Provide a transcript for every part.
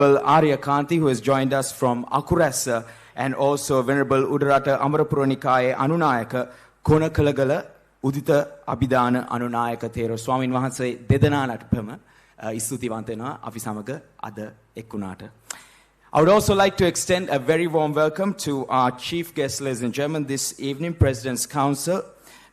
Arya Kanti, who has joined us from Akurasa, and also Venerable Udarata Amarapura Anunayaka, Konakalagala, Udita Abhidana Anunayaka Thero, Swamin Wahanse Dedananat Pema, Istutivantena, Afisamaga, Ada Ekunata. I would also like to extend a very warm welcome to our chief guest, ladies and gentlemen, this evening, President's Counsel,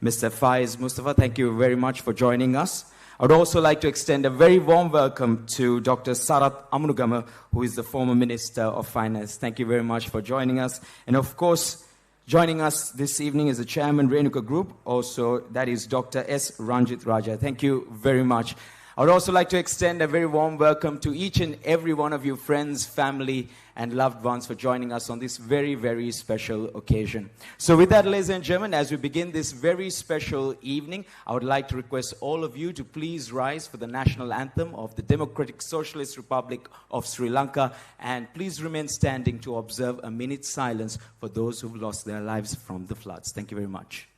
Mr. Faiz Mustafa. Thank you very much for joining us. I would also like to extend a very warm welcome to Dr. Sarat Amunogama, who is the former Minister of Finance. Thank you very much for joining us. And of course, joining us this evening is the Chairman, Renuka Group. Also, that is Dr. S. Ranjit Rajaya. Thank you very much. I would also like to extend a very warm welcome to each and every one of you, friends, family, and loved ones, for joining us on this very, very special occasion. So with that, ladies and gentlemen, as we begin this very special evening, I would like to request all of you to please rise for the national anthem of the Democratic Socialist Republic of Sri Lanka, and please remain standing to observe a minute's silence for those who've lost their lives from the floods. Thank you very much.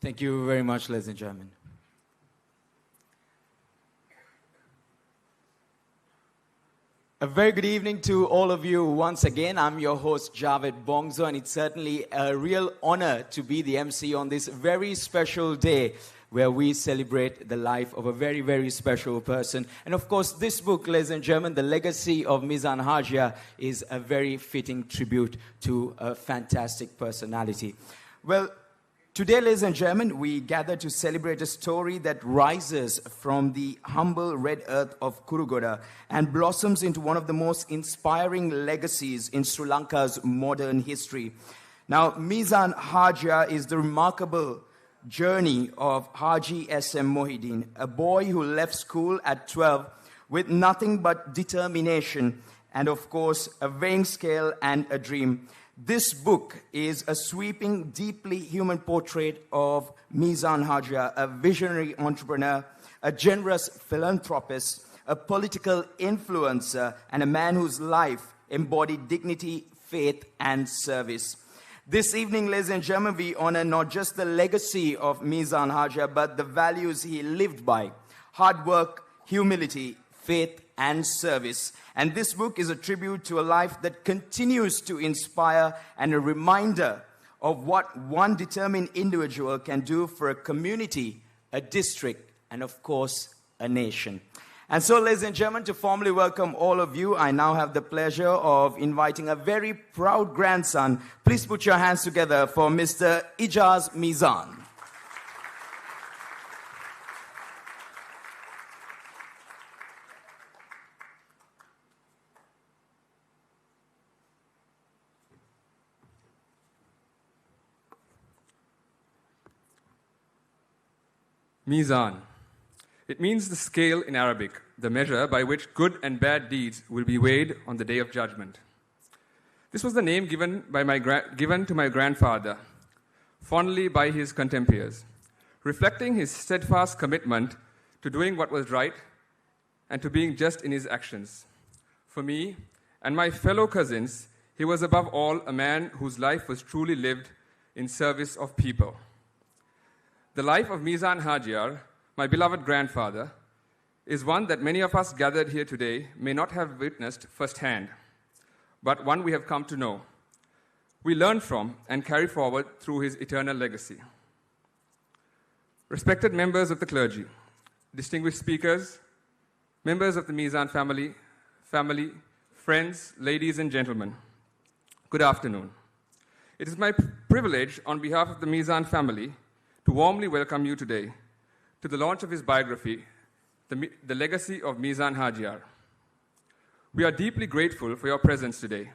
Thank you very much, ladies and gentlemen. A very good evening to all of you once again. I'm your host, Javed Bongzo, and it's certainly a real honor to be the MC on this very special day where we celebrate the life of a very, very special person. And of course, this book, ladies and gentlemen, The Legacy of Meezan HAJIAR, is a very fitting tribute to a fantastic personality. Well, today, ladies and gentlemen, we gather to celebrate a story that rises from the humble red earth of Kurugoda and blossoms into one of the most inspiring legacies in Sri Lanka's modern history. Now, Meezan HAJIAR is the remarkable journey of Haji S.M. Mohideen, a boy who left school at 12 with nothing but determination and, of course, a weighing scale and a dream. This book is a sweeping, deeply human portrait of Meezan HAJIAR, a visionary entrepreneur, a generous philanthropist, a political influencer, and a man whose life embodied dignity, faith, and service. This evening, ladies and gentlemen, we honor not just the legacy of Meezan HAJIAR, but the values he lived by: hard work, humility, faith, and service. And this book is a tribute to a life that continues to inspire and a reminder of what one determined individual can do for a community, a district, and of course, a nation. And so, ladies and gentlemen, to formally welcome all of you, I now have the pleasure of inviting a very proud grandson. Please put your hands together for Mr. Ijaz Meezan. Meezan. It means the scale in Arabic, the measure by which good and bad deeds will be weighed on the day of judgment. This was the name given to my grandfather, fondly by his contemporaries, reflecting his steadfast commitment to doing what was right and to being just in his actions. For me and my fellow cousins, he was above all a man whose life was truly lived in service of people. The life of Meezan HAJIAR, my beloved grandfather, is one that many of us gathered here today may not have witnessed firsthand, but one we have come to know. We learn from and carry forward through his eternal legacy. Respected members of the clergy, distinguished speakers, members of the Meezan family, friends, ladies and gentlemen, good afternoon. It is my privilege on behalf of the Meezan family to warmly welcome you today to the launch of his biography, The Legacy of Meezan HAJIAR. We are deeply grateful for your presence today,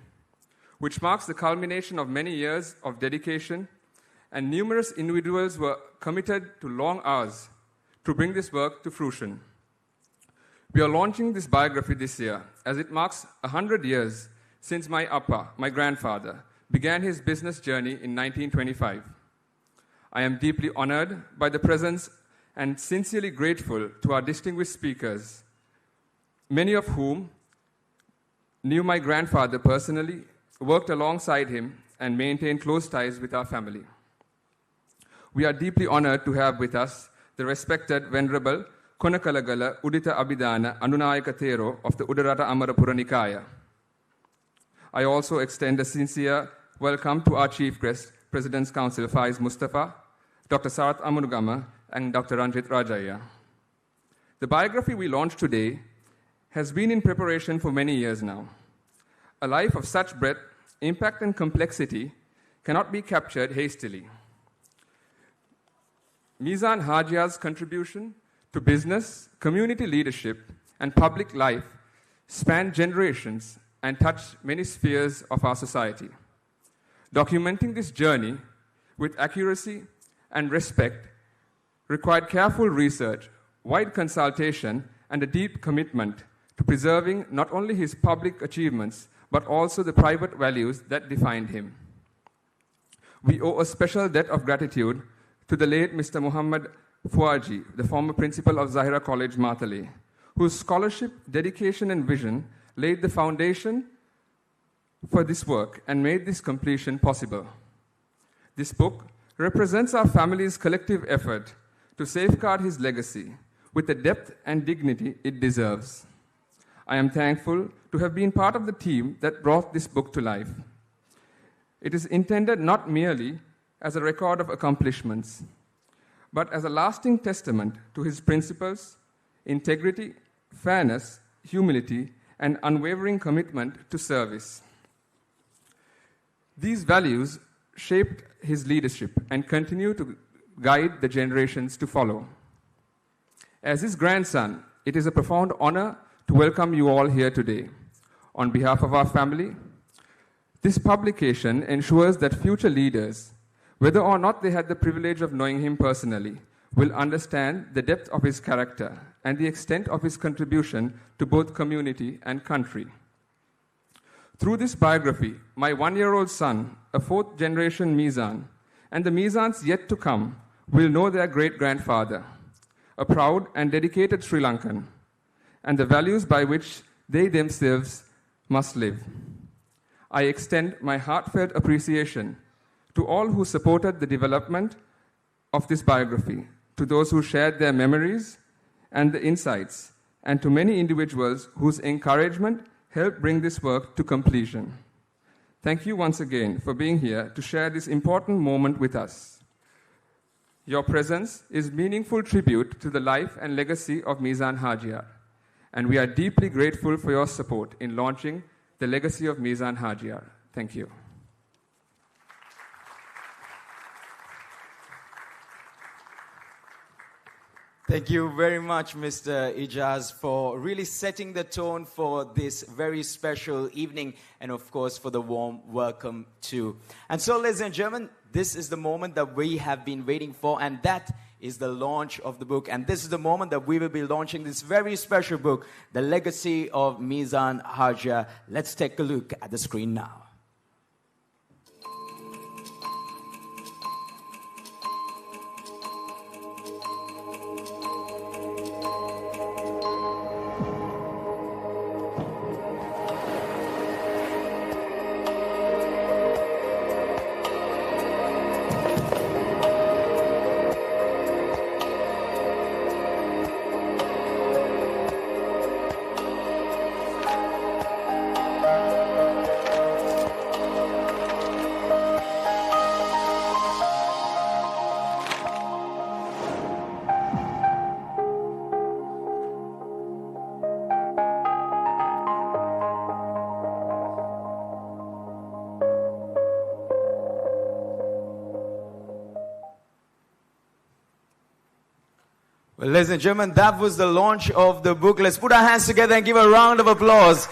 which marks the culmination of many years of dedication, and numerous individuals were committed to long hours to bring this work to fruition. We are launching this biography this year as it marks 100 years since my grandfather, began his business journey in 1925. I am deeply honored by the presence and sincerely grateful to our distinguished speakers, many of whom knew my grandfather personally, worked alongside him, and maintained close ties with our family. We are deeply honored to have with us the respected Venerable Konakalagala Udita Abhidana Anunayaka Thero of the Udarata Amarapura Nikaya. I also extend a sincere welcome to our Chief Guest, President's Council Faiz Mustafa, Dr. Sarat Amunogama, and Dr. Ranjit Rajaya. The biography we launched today has been in preparation for many years now. A life of such breadth, impact, and complexity cannot be captured hastily. Meezan HAJIAR's contribution to business, community leadership, and public life spanned generations and touched many spheres of our society. Documenting this journey with accuracy and respect required careful research, wide consultation, and a deep commitment to preserving not only his public achievements, but also the private values that defined him. We owe a special debt of gratitude to the late Mr. Muhammad Fuaji, the former principal of Zahira College, Matale, whose scholarship, dedication, and vision laid the foundation for this work and made this completion possible. This book represents our family's collective effort to safeguard his legacy with the depth and dignity it deserves. I am thankful to have been part of the team that brought this book to life. It is intended not merely as a record of accomplishments, but as a lasting testament to his principles, integrity, fairness, humility, and unwavering commitment to service. These values shaped his leadership and continue to guide the generations to follow. As his grandson, it is a profound honor to welcome you all here today. On behalf of our family, this publication ensures that future leaders, whether or not they had the privilege of knowing him personally, will understand the depth of his character and the extent of his contribution to both community and country. Through this biography, my one-year-old son, a fourth-generation Meezan, and the Meezans yet to come will know their great-grandfather, a proud and dedicated Sri Lankan, and the values by which they themselves must live. I extend my heartfelt appreciation to all who supported the development of this biography, to those who shared their memories and the insights, and to many individuals whose encouragement helped bring this work to completion. Thank you once again for being here to share this important moment with us. Your presence is meaningful tribute to the life and legacy of Meezan HAJIAR, and we are deeply grateful for your support in launching the legacy of Meezan HAJIAR. Thank you. Thank you very much, Mr. Ijaz, for really setting the tone for this very special evening and, of course, for the warm welcome, too. And so, ladies and gentlemen, this is the moment that we have been waiting for, and that is the launch of the book. And this is the moment that we will be launching this very special book, The Legacy of Meezan HAJIAR. Let's take a look at the screen now. Well, ladies and gentlemen, that was the launch of the book. Let's put our hands together and give a round of applause.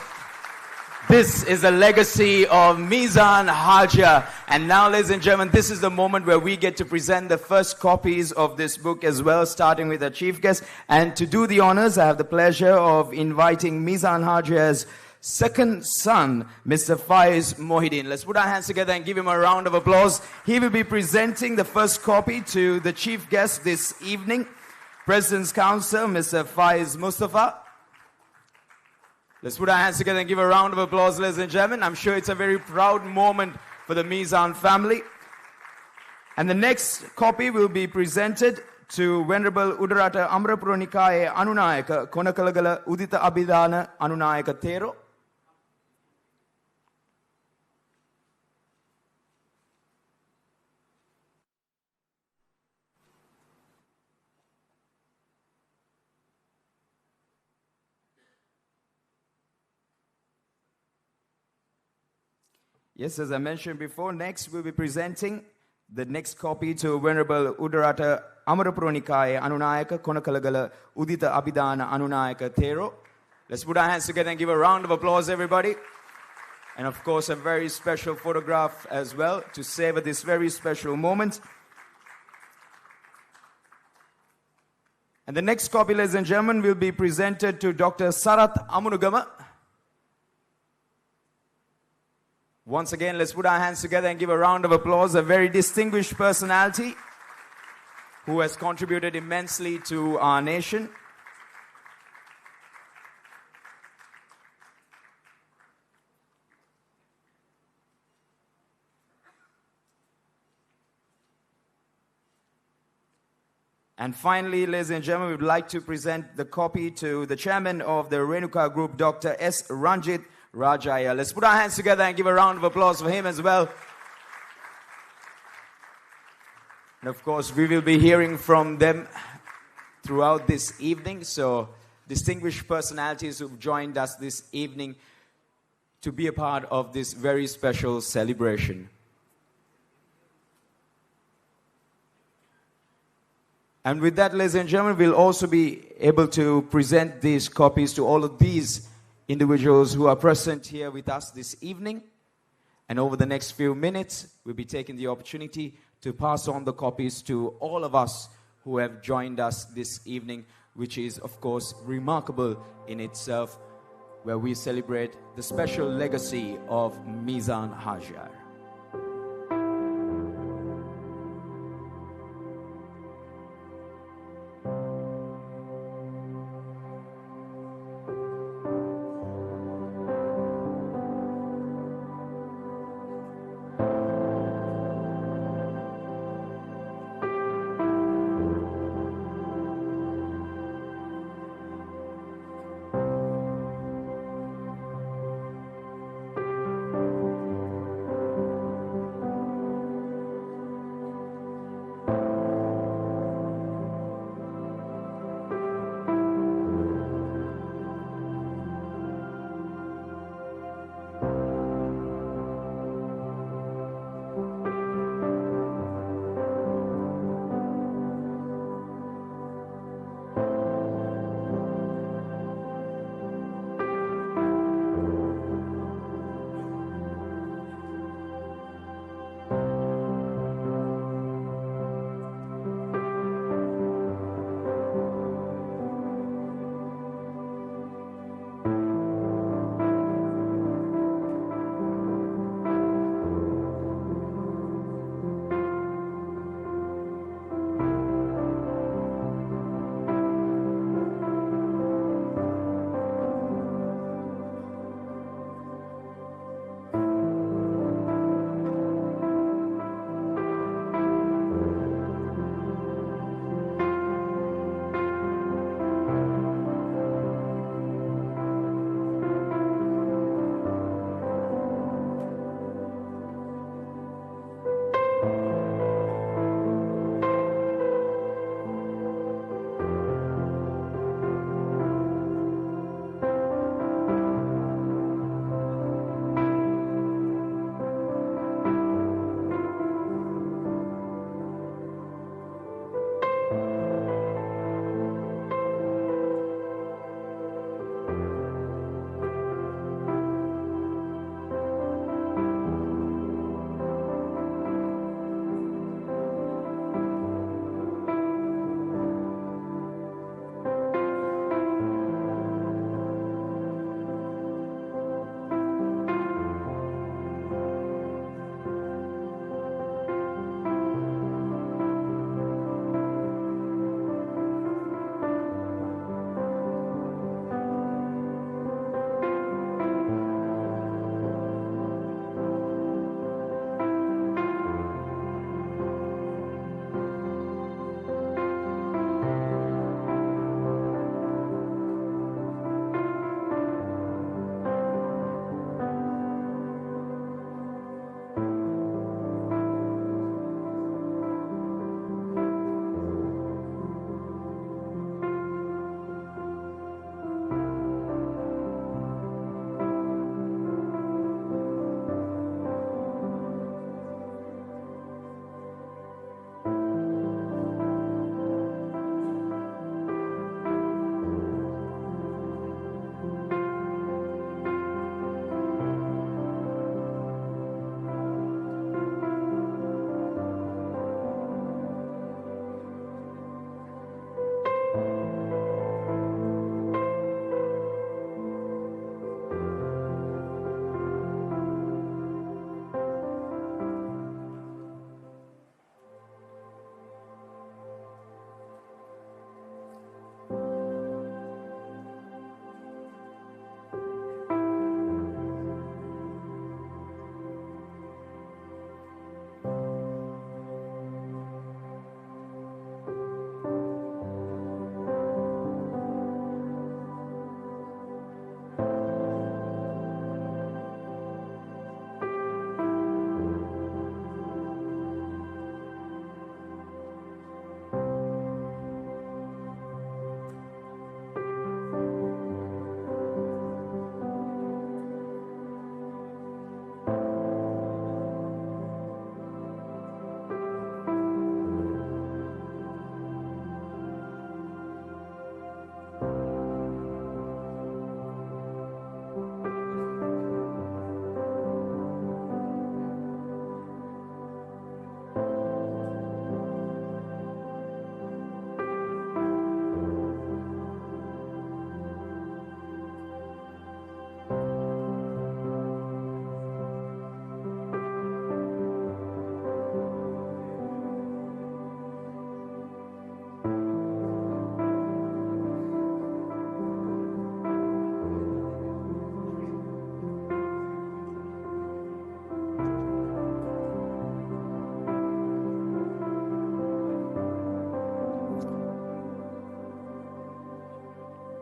This is the legacy of Meezan HAJIAR. And now, ladies and gentlemen, this is the moment where we get to present the first copies of this book as well, starting with our chief guest. And to do the honors, I have the pleasure of inviting Meezan HAJIAR's second son, Mr. Faiz Mohideen. Let's put our hands together and give him a round of applause. He will be presenting the first copy to the chief guest this evening, President's Counsel, Mr. Faiz Mustafa. Let's put our hands together and give a round of applause, ladies and gentlemen. I'm sure it's a very proud moment for the Meezan family. And the next copy will be presented to Venerable Udarata Amrapura Nikaye Anunayaka Konakalagala Udita Abhidana Anunayaka Thero. Yes, as I mentioned before, next we'll be presenting the next copy to Venerable Udarata Amarapura Nikaye Anunayaka Konakalagala Udita Abhidana Anunayaka Thero. Let's put our hands together and give a round of applause, everybody. And of course, a very special photograph as well to savor this very special moment. And the next copy, ladies and gentlemen, will be presented to Dr. Sarat Amunogama. Once again, let's put our hands together and give a round of applause. A very distinguished personality who has contributed immensely to our nation. And finally, ladies and gentlemen, we would like to present the copy to the chairman of the Renuka Group, Dr. S. Ranjit Rajaya. Let's put our hands together and give a round of applause for him as well. And of course, we will be hearing from them throughout this evening. So, distinguished personalities who've joined us this evening to be a part of this very special celebration. And with that, ladies and gentlemen, we'll also be able to present these copies to all of these individuals who are present here with us this evening. And over the next few minutes, we'll be taking the opportunity to pass on the copies to all of us who have joined us this evening, which is, of course, remarkable in itself, where we celebrate the special legacy of Meezan HAJIAR.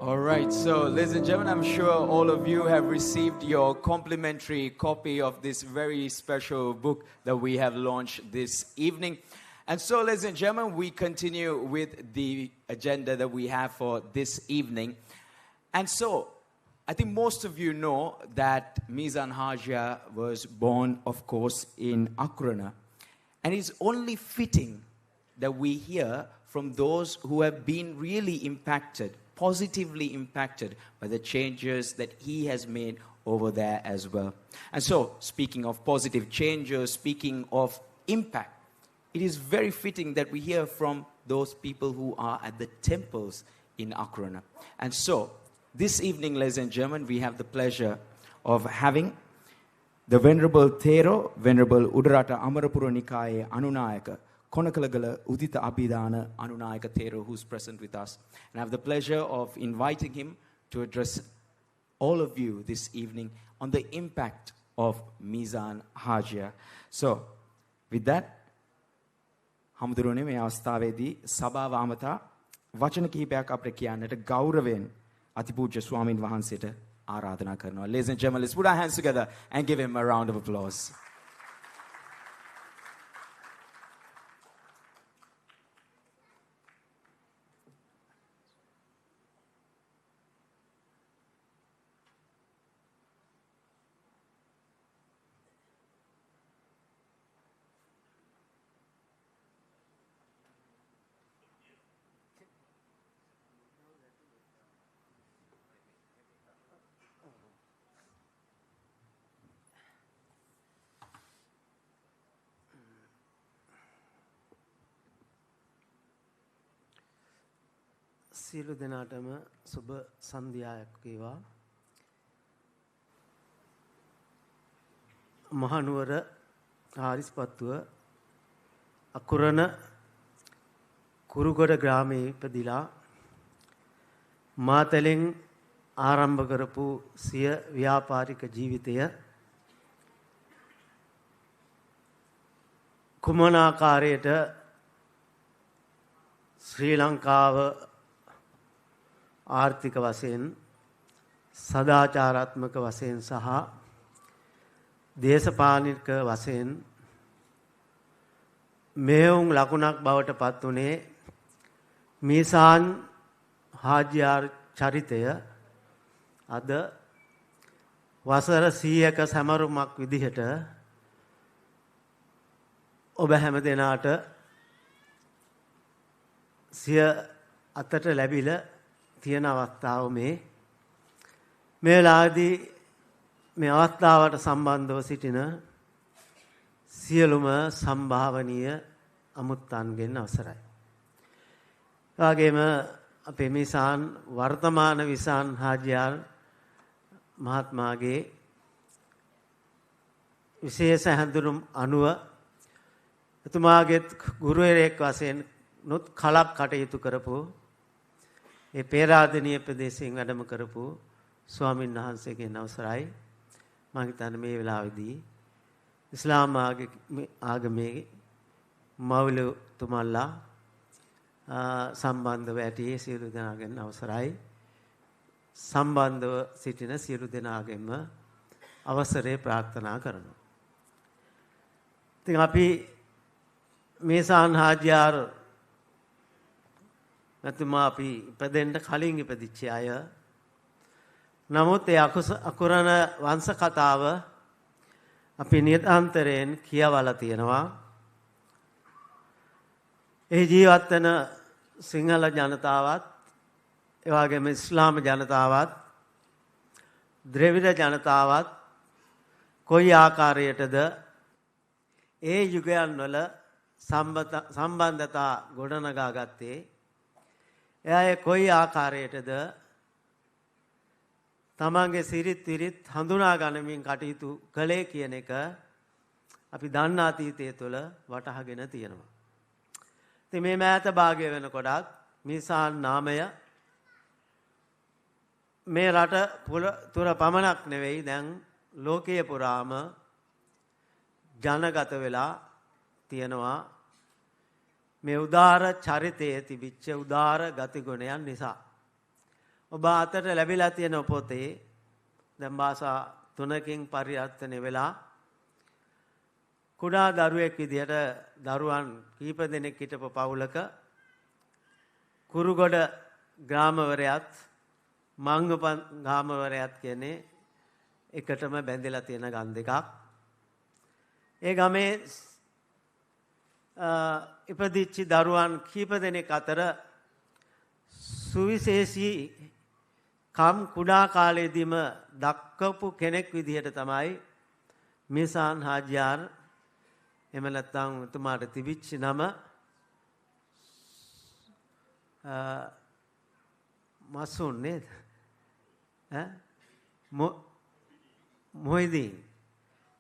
All right, so ladies and gentlemen, I'm sure all of you have received your complimentary copy of this very special book that we have launched this evening. And so, ladies and gentlemen, we continue with the agenda that we have for this evening. And so, I think most of you know that Meezan HAJIAR was born, of course, in Akurana. And it's only fitting that we hear from those who have been really impacted, positively impacted by the changes that he has made over there as well. And so, speaking of positive changes, speaking of impact, it is very fitting that we hear from those people who are at the temples in Akurana. And so, this evening, ladies and gentlemen, we have the pleasure of having the Venerable Thero, Venerable Udarata Amarapura Nikaye Anunayaka, Konakalagala Udita Abhidana Anunayaka Thero, who's present with us. And I have the pleasure of inviting him to address all of you this evening on the impact of Meezan HAJIAR. So, with that, හමුදුරුවනේ මේ අවස්ථාවේදී සභාව අමතා වචන කිහිපයක් අපිට කියන්නට ගෞරවයෙන් අතිපූජ්‍ය ස්වාමින් වහන්සේට ආරාධනා කරනවා. Ladies and gentlemen, let's put our hands together and give him a round of applause. සියලු දෙනාටම සුබ සන්ධ්‍යාවක් වේවා. මහනුවර හාරිස්පත්තුව අකුරණ කුරුගොඩ ග්‍රාමයේ ඉපදිලා මාතලෙන් ආරම්භ කරපු සිය ව්‍යාපාරික ජීවිතය කුමන ආකාරයට ශ්‍රී ලංකාව ආර්ථික වශයෙන් සදාචාරාත්මක වශයෙන් සහ දේශපාලනික වශයෙන් මෙහෙයුම් ලකුණක් බවට පත් වුණේ මීසාන් හාජියාර් චරිතය අද වසර 100ක සමරුමක් විදිහට ඔබ හැම දෙනාට සිය අතට ලැබිලා තියෙන අවස්ථාව මේ වෙලාවේදී මේ අවස්ථාවට සම්බන්ධව සිටින සියලුම සම්භාවනීය අමුත්තන්ගෙන් අවසරයි. ඒ වගේම අපේ මීසාන් වර්තමාන විසාන් හාජියාර් මහත්මයාගේ විශේෂ හැඳුනුම් අනුව එතුමාගේ ගුරුවරයෙක් වශයෙන් නොත් කලක් කටයුතු කරපු ඒ පේරාදෙණිය ප්‍රදේශයෙන් වැඩම කරපු ස්වාමීන් වහන්සේගෙන් අවසරයි. මම හිතන්නේ මේ වෙලාවේදී ඉස්ලාම් ආගමේ මව්ලුතුමල්ලා සම්බන්ධව ඇති සියලු දෙනාගෙන් අවසරයි. සම්බන්ධව සිටින සියලු දෙනාගෙන්ම අවසරය ප්‍රාර්ථනා කරනවා. ඉතින් අපි මීසාන් හාජියාර් නැතුමා අපි ඉපදෙන්න කලින් ඉපදිච්ච අය. නමුත් ඒ අකුරණ වංශ කතාව අපි නිරන්තරයෙන් කියවලා තියෙනවා. ඒ ජීවත් වෙන සිංහල ජනතාවත්, ඒ වගේම ඉස්ලාම ජනතාවත්, ද්‍රවිඩ ජනතාවත් කොයි ආකාරයටද ඒ යුගයන් වල සම්බන්ධතා ගොඩනගා ගත්තේ, එයා කොයි ආකාරයටද තමන්ගේ සිරිත් විරිත් හඳුනා ගනිමින් කටයුතු කළේ කියන එක අපි දන්න අතීතය තුළ වටහාගෙන තියෙනවා. ඉතින් මේ මෑත භාගය වෙනකොටත් මීසාන් නාමය මේ රට තුර පමණක් නෙවෙයි දැන් ලෝකයේ පුරාම ජනගත වෙලා තියෙනවා. මේ උදාර චරිතයේ තිබිච්ච උදාර ගතිගුණයන් නිසා. ඔබ අතට ලැබිලා තියෙන පොතේ දැන් භාෂා 3කින් පරිවර්තනය වෙලා කුඩා දරුවෙක් විදිහට දරුවන් කීප දෙනෙක් හිටපු පවුලක කුරුගොඩ ග්‍රාමවරයත් මංගපන් ග්‍රාමවරයත් කියන්නේ එකටම බැඳලා තියෙන ගම් දෙකක්. ඒ ගමේ ඉපදිච්ච දරුවන් කීප දෙනෙක් අතර සුවිශේෂී කම් කුඩා කාලයේදීම දක්වපු කෙනෙක් විදිහට තමයි මීසාන් හාජියාර් එහෙම නැත්නම් එතුමාට තිබිච්ච නම මසුන් නේද? මොහිදීන්.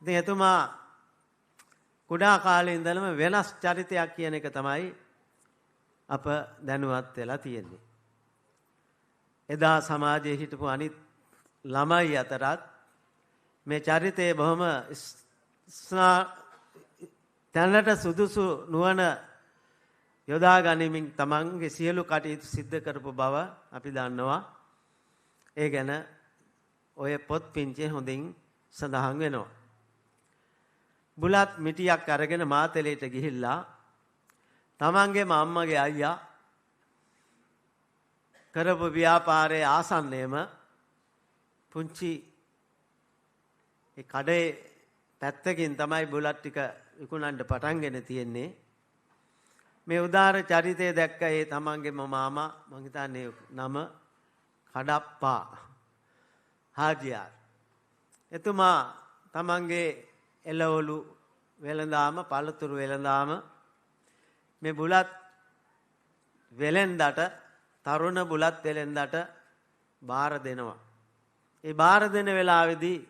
ඉතින් එතුමා කුඩා කාලේ ඉඳලම වෙනස් චරිතයක් කියන එක තමයි අප දැනුවත් වෙලා තියෙන්නේ. එදා සමාජයේ හිටපු අනිත් ළමයි අතරත් මේ චරිතයේ බොහොම තැනට සුදුසු නුවණ යොදා ගනිමින් තමන්ගේ සියලු කටයුතු සිද්ධ කරපු බව අපි දන්නවා. ඒ ගැන ඔය පොත් පිංචේ හොඳින් සඳහන් වෙනවා. බුලත් මිටියක් අරගෙන මාතලේට ගිහිල්ලා තමන්ගේ අම්මගේ අයියා කරපු ව්‍යාපාරයේ ආසන්නයේම පුංචි ඒ කඩේ පැත්තකින් තමයි බුලත් ටික විකුණන්න පටන්ගෙන තියෙන්නේ. මේ උදාර චරිතය දැක්ක ඒ තමන්ගේම මාමා මං හිතන්නේ නම කඩප්පා හාජියාර්. එතුමා තමන්ගේ එළවලු වෙළඳාම පළතුරු වෙළඳාම මේ බුලත් වෙලෙන්දට තරුණ බුලත් වෙලෙන්දට බාර දෙනවා. ඒ බාර දෙන වෙලාවේදී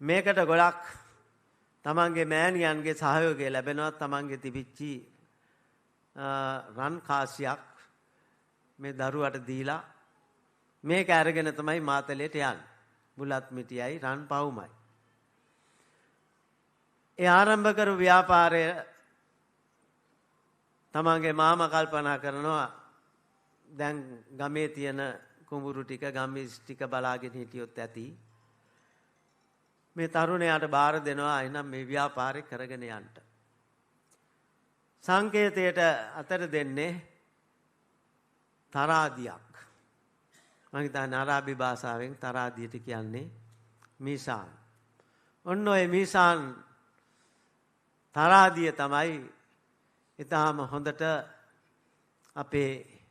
මේකට ගොඩක් තමන්ගේ මෑණියන්ගේ සහයෝගය ලැබෙනවා. තමන්ගේ තිබිච්චි රන් කාසියක් මේ දරුවට දීලා මේක අරගෙන තමයි මාතලේට යන්නේ. බුලත් මිටියයි රන් පවුමයි. ඒ ආරම්භ කරු ව්‍යාපාරය තමන්ගේ මාමා කල්පනා කරනවා දැන් ගමේ තියෙන කුඹුරු ටික ගම්මිස් ටික බලාගෙන හිටියොත් ඇති. මේ තරුණයාට බාර දෙනවා එහෙනම් මේ ව්‍යාපාරේ කරගෙන යන්න. සංකේතයට අතර දෙන්නේ තරාදියක්. මම හිතන්නේ අරාබි භාෂාවෙන් තරාදියට කියන්නේ මීසාන්. ඔන්න ඔය මීසාන් තරාදිය තමයි ඊටාම හොඳට අපේ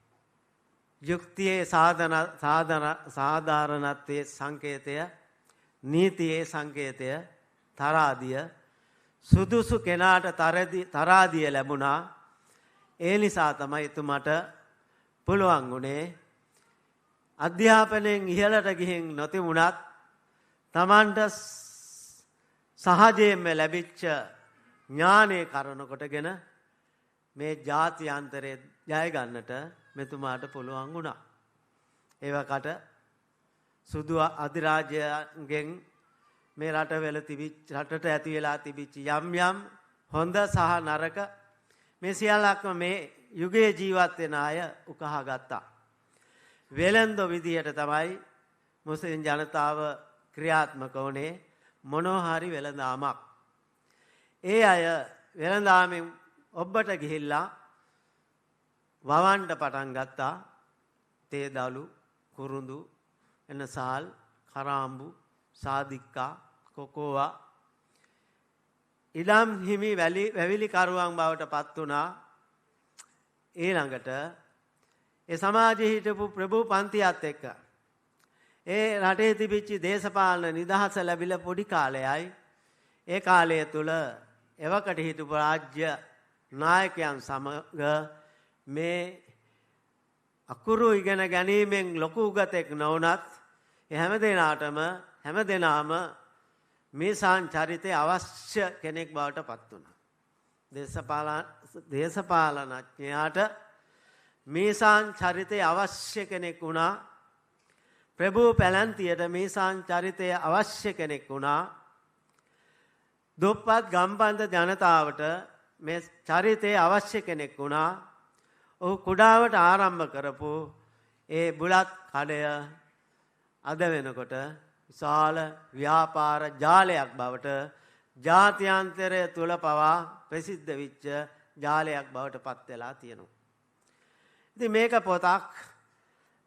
යුක්තියේ සාධාරණත්වයේ සංකේතය නීතියේ සංකේතය තරාදිය සුදුසු කෙනාට තරාදිය ලැබුණා. ඒ නිසා තමයි එතුමට පුළුවන් වුණේ අධ්‍යාපනයෙන් ඉහළට ගිහින් නොතිබුණත් තමන්ට සහජයෙන්ම ලැබිච්ච ඥානය කරන කොටගෙන මේ ජාත්‍යන්තරයේ ජය ගන්නට මෙතුමාට පුළුවන් වුණා. ඒවකට සුදු අධිරාජ්‍යයෙන් මේ රටවල රටට ඇති වෙලා තිබිච්ච යම් යම් හොඳ සහ නරක මේ සියල්ලක්ම මේ යුගයේ ජීවත් වෙන අය උකහා ගත්තා. වෙලෙන්ද විදියට තමයි මුස්ලිම් ජනතාව ක්‍රියාත්මක වුණේ මොනවා හරි වෙළඳාමක්. ඒ අය වෙළඳාමෙන් ඔබට ගිහිල්ලා වවන්න පටන් ගත්තා. තේ දලු කුරුඳු එනසාල් කරාම්බු සාදික්කා කොකෝවා ඉඩම් හිමි වැවිලි කරුවන් බවට පත් වුණා. ඊළඟට ඒ සමාජයේ හිටපු ප්‍රභූ පන්තියත් එක්ක ඒ රටේ තිබිච්ච දේශපාලන නිදහස ලැබිලා පොඩි කාලයයි ඒ කාලය තුල එවකට හිටපු රාජ්‍ය නායකයන් සමග මේ අකුරු ඉගෙන ගැනීමෙන් ලොකු උගතෙක් නොවුනත් හැමදෙනාම මීසාන් චරිතය අවශ්‍ය කෙනෙක් බවට පත් වුණා. දේශපාලනඥයාට මීසාන් චරිතය අවශ්‍ය කෙනෙක් වුණා. ප්‍රභූ පැලැන්තියට මීසාන් චරිතය අවශ්‍ය කෙනෙක් වුණා. දුප්පත් ගම්බන්ද ජනතාවට මේ චරිතය අවශ්‍ය කෙනෙක් වුණා. ඔහු කුඩාවට ආරම්භ කරපු ඒ බුලත් කඩය අද වෙනකොට විශාල ව්‍යාපාර ජාලයක් බවට ජාත්‍යන්තරය තුල පවා ප්‍රසිද්ධ වෙච්ච ජාලයක් බවට පත් වෙලා තියෙනවා. ඉතින් මේක පොතක්.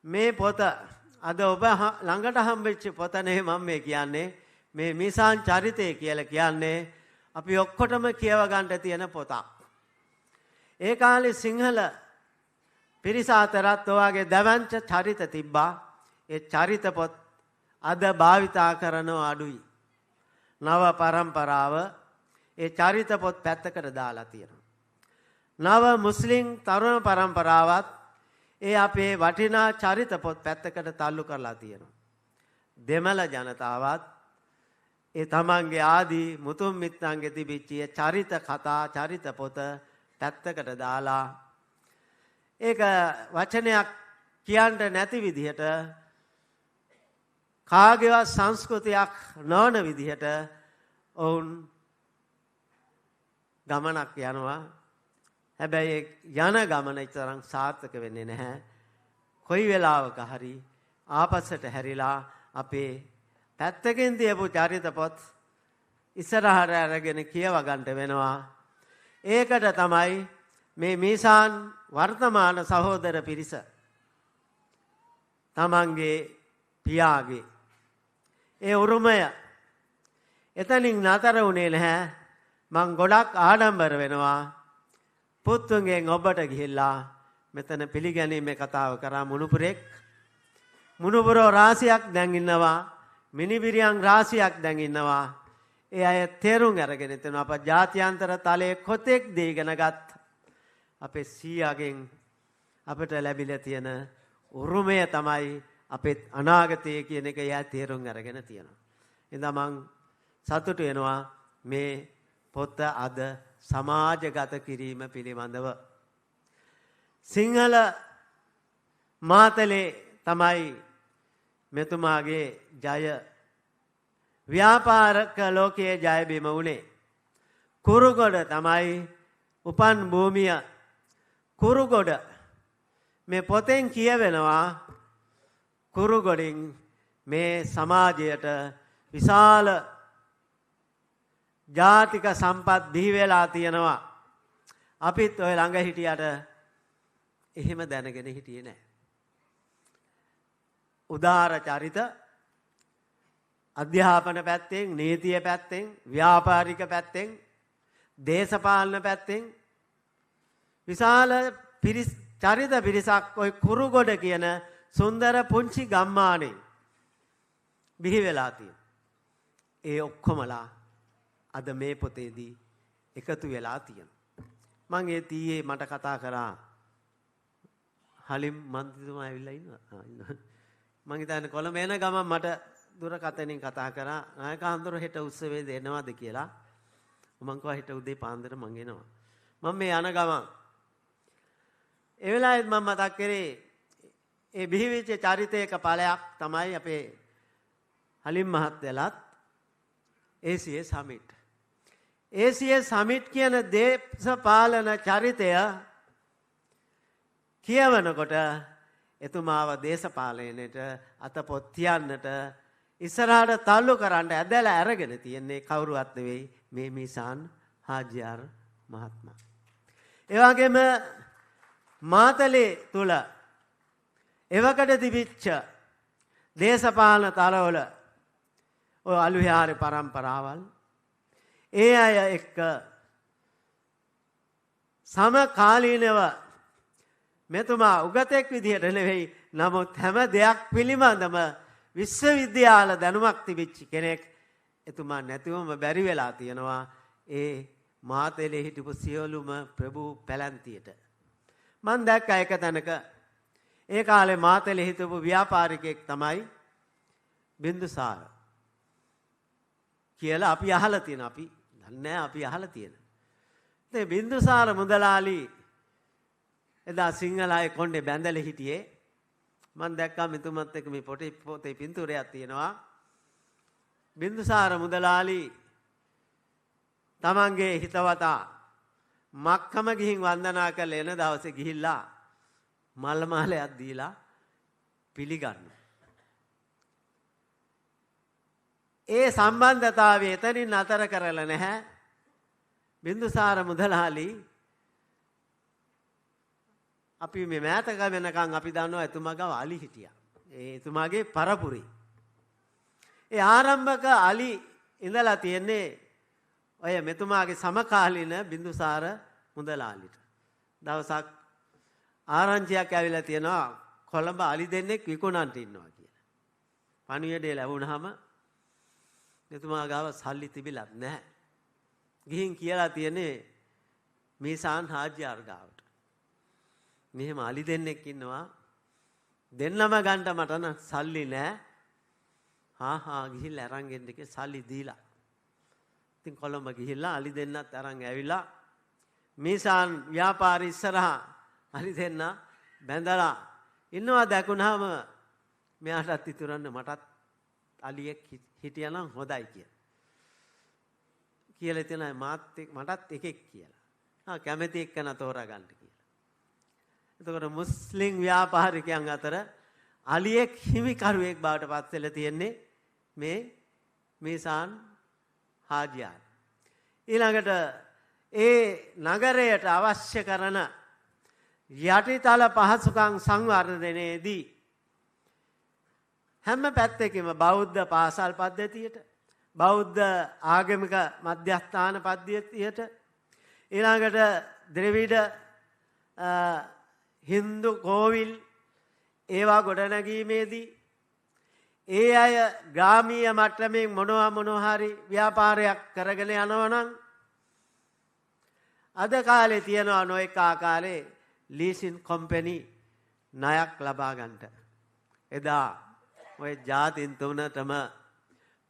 මේ පොත අද ඔබ ළඟට හම්බෙච්ච පොත නෙවෙයි මම මේ කියන්නේ. මේ මීසාන් චරිතය කියලා කියන්නේ අපි ඔක්කොටම කියව ගන්න තියෙන පොතක්. ඒ කාලේ සිංහල පිරිස අතරත් ඔයගේ දැවැන්ත චරිත තිබ්බා. ඒ චරිත පොත් අද භාවිතා කරනව අඩුයි. නව පරම්පරාව ඒ චරිත පොත් පැත්තකට දාලා තියෙනවා. නව මුස්ලිම් තරුණ පරම්පරාවත් ඒ අපේ වටිනා චරිත පොත් පැත්තකට තල්ලු කරලා තියෙනවා. දෙමළ ජනතාවත් ඒ තමන්ගේ ආදී මුතුන් මිත්තන්ගේ තිබිච්ච චරිත කතා චරිත පොත පැත්තකට දාලා ඒක වචනයක් කියන්න නැති විදිහට කාගේවත් සංස්කෘතියක් නොවන විදිහට ඔවුන් ගමනක් යනවා. හැබැයි යන ගමන තරම් සාර්ථක වෙන්නේ නැහැ. කොයි වෙලාවක හරි ආපස්සට හැරිලා අපේ පැත්තකින් තියපු චරිත පොත් ඉස්සරහට අරගෙන කියව ගන්න වෙනවා. ඒකට තමයි මේ මීසාන් වර්තමාන සහෝදර පිරිස තමන්ගේ පියාගේ ඒ උරුමය එතනින් නතර වුණේ නැහැ. මං ගොඩක් ආඩම්බර වෙනවා. පුතුන්ගෙන් ඔබට ගිහිල්ලා මෙතන පිළිගැනීමේ කතාව කරා මුණුපුරෙක්. මුණුපුරෝ රාශියක් දැන් ඉන්නවා. මිනිබිරියන් රාශියක් දැන් ඉන්නවා. ඒ අය තේරුම් අරගෙන ඉතන අප ජාත්‍යන්තර තලයේ කොතෙක් දීගෙනගත් අපේ සීයාගෙන් අපිට ලැබිලා තියෙන උරුමය තමයි අපේ අනාගතය කියන එක යා තේරුම් අරගෙන තියෙනවා. එඳා මං සතුටු වෙනවා මේ පොත අද සමාජගත කිරීම පිළිබඳව. සිංහල මාතලේ තමයි මෙතුමාගේ ජය ව්‍යාපාරක ලෝකයේ ජය බිම වුණේ. කුරුගොඩ තමයි උපන් භූමිය. කුරුගොඩ මේ පොතෙන් කියවෙනවා කුරුගොඩින් මේ සමාජයට විශාල ජාතික සම්පත් බිහි වෙලා තියෙනවා. අපිත් ඔය ළඟ හිටියට එහෙම දැනගෙන හිටියේ නැහැ. උදාර චරිත අධ්‍යාපන පැත්තෙන්, නීතිය පැත්තෙන්, ව්‍යාපාරික පැත්තෙන්, දේශපාලන පැත්තෙන් විශාල චරිත පිරිසක් ඔය කුරුගොඩ කියන සුන්දර පුංචි ගම්මානේ බිහි වෙලා තියෙනවා. ඒ ඔක්කොමලා අද මේ පොතේදී එකතු වෙලා තියෙනවා. මම ඒ තීයේ මට කතා කරා හලිම් මන්ත්‍රීතුමා ඇවිල්ලා ඉන්නවා. මම හිතන්නේ කොළඹ එන ගමන් මට දුරකථනයෙන් කතා කරා නායක හඳුර හෙට උත්සවයේ දෙනවද කියලා. මම කිව්වා හෙට උදේ පාන්දර මං එනවා. මම මේ යන ගමන් ඒ වෙලාවෙත් මම මතක් කරේ ඒ බිහිවිච්ච චරිතයක ඵලයක් තමයි අපේ හලිම් මහත්තයලත් ACS සමිට්. ACS සමිට් කියන දේශපාලන චරිතය කියවනකොට එතුමාව දේශපාලනයට අතපොත් තියන්නට ඉස්සරහට තල්ලු කරන්න ඇදලා අරගෙන තියන්නේ කවුරුවත් නෙවෙයි මේ මීසාන් හාජියාර් මහත්මයා. ඒ වගේම මාතලේ තුල එවකට තිබිච්ච දේශපාලන තලවල ඔය අලුයාරේ පරම්පරාවල් ඒ අය එක්ක සමකාලීනව මෙතුමා උගතෙක් විදිහට නෙවෙයි නමුත් හැම දෙයක් පිළිබඳම විශ්වවිද්‍යාල දැනුමක් තිබිච්ච කෙනෙක්. එතුමා නැතිවම බැරි වෙලා තියෙනවා ඒ මාතලේ හිටපු සියලුම ප්‍රභූ පැලැන්තියට. මම දැක්ක එක තැනක ඒ කාලේ මාතලේ හිටපු ව්‍යාපාරිකයෙක් තමයි බින්දුසාර කියලා අපි අහලා තියෙන. අපි දන්නේ අපි අහලා තියෙන. ඉතින් බින්දුසාර මුදලාලි එදා සිංහල අය කොණ්ඩේ බැඳලා හිටියේ. මම දැක්කා මෙතුමත් එක්ක මේ පොතේ පින්තූරයක් තියෙනවා. බින්දුසාර මුදලාලි තමන්ගේ හිතවතා මක්කම ගිහින් වන්දනා කරලා එන දවසේ ගිහිල්ලා මල් මාලයක් දීලා පිළිගන්නවා. ඒ සම්බන්ධතාවය එතනින් අතර කරලා නැහැ. බින්දුසාර මුදලාලි අපි මේ මෑතක වෙනකන් අපි දන්නවා එතුමාගව අලි හිටියා. ඒ එතුමාගේ පරපුරේ. ඒ ආරම්භක අලි ඉඳලා තියෙන්නේ ඔය මෙතුමාගේ සමකාලීන බින්දුසාර මුදලාලිට. දවසක් ආරංචියක් ඇවිල්ලා තියෙනවා කොළඹ අලි දෙන්නෙක් විකුණන්ට ඉන්නවා කියලා. පණිවිඩය ලැබුණාම එතුමා ගාව සල්ලි තිබිලත් නැහැ. ගිහින් කියලා තියෙන්නේ මීසාන් හාජියාර් ගාවට. මෙහෙම අලි දෙන්නෙක් ඉන්නවා. දෙන්නම ගන්න මට නම් සල්ලි නැහැ. හා ගිහිල්ලා අරන් ගෙන්න එකේ සල්ලි දීලා. ඉතින් කොළඹ ගිහිල්ලා අලි දෙන්නත් අරන් ඇවිල්ලා මීසාන් ව්‍යාපාරි ඉස්සරහා අලි දෙන්න බැඳලා ඉන්නවා. දැකුණාම මෙයාටත් ඉතුරන්න මටත් අලියෙක් හිටියනම් හොඳයි කියලා තියෙනවා. මටත් එකෙක් කියලා. කැමති එක්කන තෝරගන්න කියලා. එතකොට මුස්ලිම් ව්‍යාපාරිකයන් අතර අලියෙක් හිමිකරුවෙක් බවට පත් වෙලා තියෙන්නේ මේ මීසාන් හාජියාර්. ඊළඟට ඒ නගරයට අවශ්‍ය කරන යටිතල පහසුකම් සංවර්ධනයේදී හැම පැත්තකින්ම බෞද්ධ පාසල් පද්ධතියට, බෞද්ධ ආගමික මධ්‍යස්ථාන පද්ධතියට, ඊළඟට ද්‍රවිඩ හින්දු කෝවිල් ඒවා ගොඩනැගීමේදී ඒ අය ග්‍රාමීය මට්ටමින් මොනවා හරි ව්‍යාපාරයක් කරගෙන යනවා නම් අද කාලේ තියෙනවා නොඑක ආකාරයේ ලීසින් කම්පැනි ණයක් ලබා ගන්නට. එදා ඔය ජාතින් තුනටම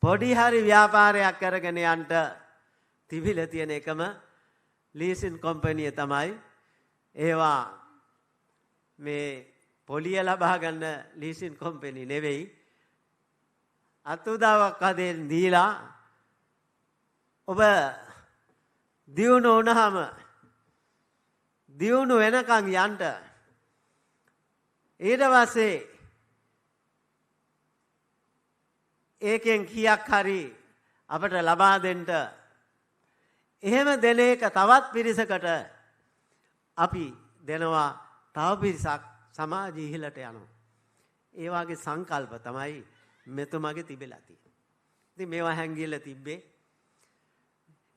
පොඩි හරි ව්‍යාපාරයක් කරගෙන යන්න තිබිලා තියෙන එකම ලීසින් කම්පැනිය තමයි. ඒවා මේ පොලිය ලබා ගන්න ලීසින් කම්පැනි නෙවෙයි. අතුදාවක් අදෙන් දීලා ඔබ දියුණු වුණාම දියුණු වෙනකන් යන්න ඊට පස්සේ ඒකෙන් කීයක් හරි අපට ලබා දෙන්න එහෙම දෙන එක තවත් පිරිසකට අපි දෙනවා. තව පිරිසක් සමාජය ඉහළට යනවා. ඒ වගේ සංකල්ප තමයි මෙතුමගේ තිබෙලා තියෙන්නේ. ඉතින් මේවා හැංගිලා තිබ්බේ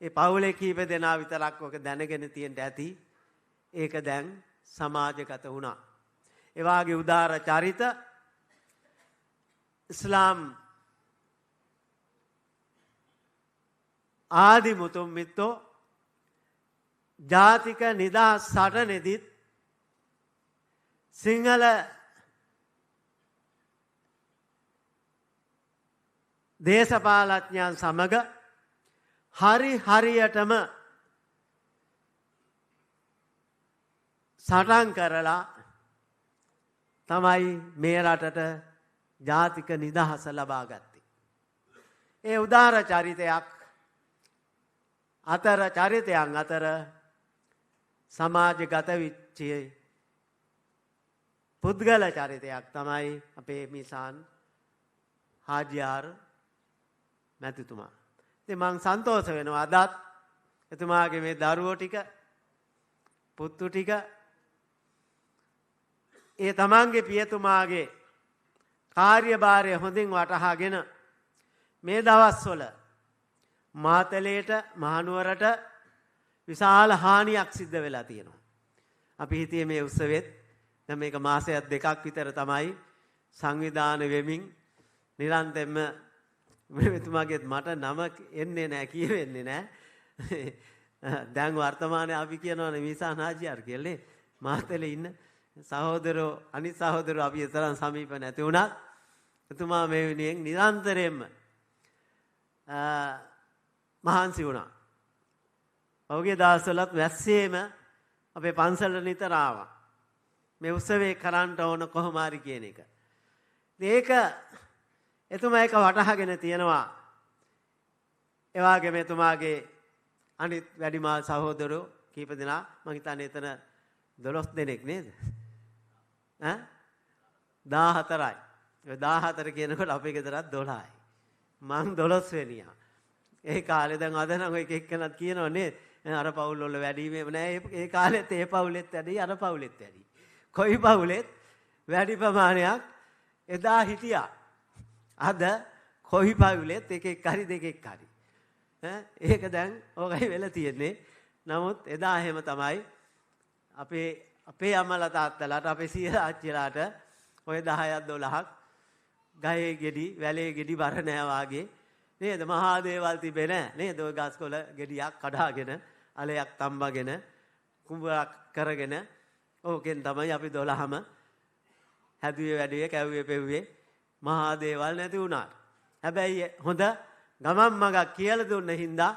ඒ පවුලේ කීප දෙනා විතරක් ඔක දැනගෙන තියෙන්න ඇති. ඒක දැන් සමාජගත වුණා. ඒ වාගේ උදාර චරිත ඉස්ලාම් ආදි මුතුන් මිත්තෝ ජාතික නිදහස් සටනෙදිත් සිංහල දේශපාලඥයන් සමග හරියටම සටන් කරලා තමයි මේ රටට ජාතික නිදහස ලබා ගත්තේ. ඒ උදාර චරිතයක් අතර චරිතයන් අතර සමාජගත වෙච්ච පුද්ගල චරිතයක් තමයි අපේ මීසාන් හාජියාර් මැතිතුමා. ඉතින් මං සන්තෝෂ වෙනවා අදත් එතුමාගේ මේ දරුවෝ ටික පුතු ටික ඒ තමන්ගේ පියතුමාගේ කාර්යභාරය හොඳින් වටහාගෙන මේ දවස්වල මාතලේට මහනුවරට විශාල හානියක් සිද්ධ වෙලා තියෙනවා. අපි හිතියේ මේ උත්සවෙත් දැන් මේක මාසයක් දෙකක් විතර තමයි සංවිධානය වෙමින් නිරන්තරයෙන්ම මෙතුමාගේ මට නම එන්නේ නැහැ කියවෙන්නේ නැහැ. දැන් වර්තමානයේ අපි කියනවානේ මීසාන් හාජියාර් කියලා. මාතලේ ඉන්න සහෝදරෝ අනිත් සහෝදරෝ අපි තරම් සමීප නැති වුණත් එතුමා මේ වෙනුවෙන් නිරන්තරයෙන්ම මහන්සි වුණා. ඔහුගේ දවස්වලත් වැස්සේම අපේ පන්සලට නිතර ආවා. මේ උත්සවය කරන්න ඕන කොහොම හරි කියන එක. ඒක එතුමා ඒක වටහාගෙන තියෙනවා. ඒ වගේම එතුමාගේ අනිත් වැඩිමහල් සහෝදරෝ කීප දෙනා මම හිතන්නේ එතන 12 දෙනෙක් නේද? 14යි. ඔය 14 කියනකොට අපේ ගෙදරත් 12යි. මං 12 වෙනියා. ඒ කාලේ දැන් අද නම් ඔය එක එක්කනත් කියනවා නේද? අර පවුල් වල වැඩිම නෑ. ඒ කාලෙත් ඒ පවුලෙත් වැඩි අර පවුලෙත් වැඩි. කොයි පවුලෙත් වැඩි ප්‍රමාණයක් එදා හිටියා. අද කොයි පවුලෙත් එකෙක් හරි දෙකෙක් හරි. ඒක දැන් ඕකයි වෙලා තියෙන්නේ. නමුත් එදා එහෙම තමයි අපේ අම්මලා තාත්තලාට අපේ සීයා ආච්චිලාට ඔය 10ක් 12ක් ගහේ ගෙඩි වැලේ ගෙඩි බර නෑ වාගේ නේද? මහා දේවල් තිබේ නෑ නේද? ඔය ගස්කොළ ගෙඩියක් කඩාගෙන අලයක් තම්බගෙන කුඹරක් කරගෙන ඕකෙන් තමයි අපි 12ම හැදුවේ වැඩුවේ කැව්වේ පෙව්වේ මහා දේවල් නැති වුණාට. හැබැයි හොඳ ගමන් මගක් කියලා දුන්න හින්දා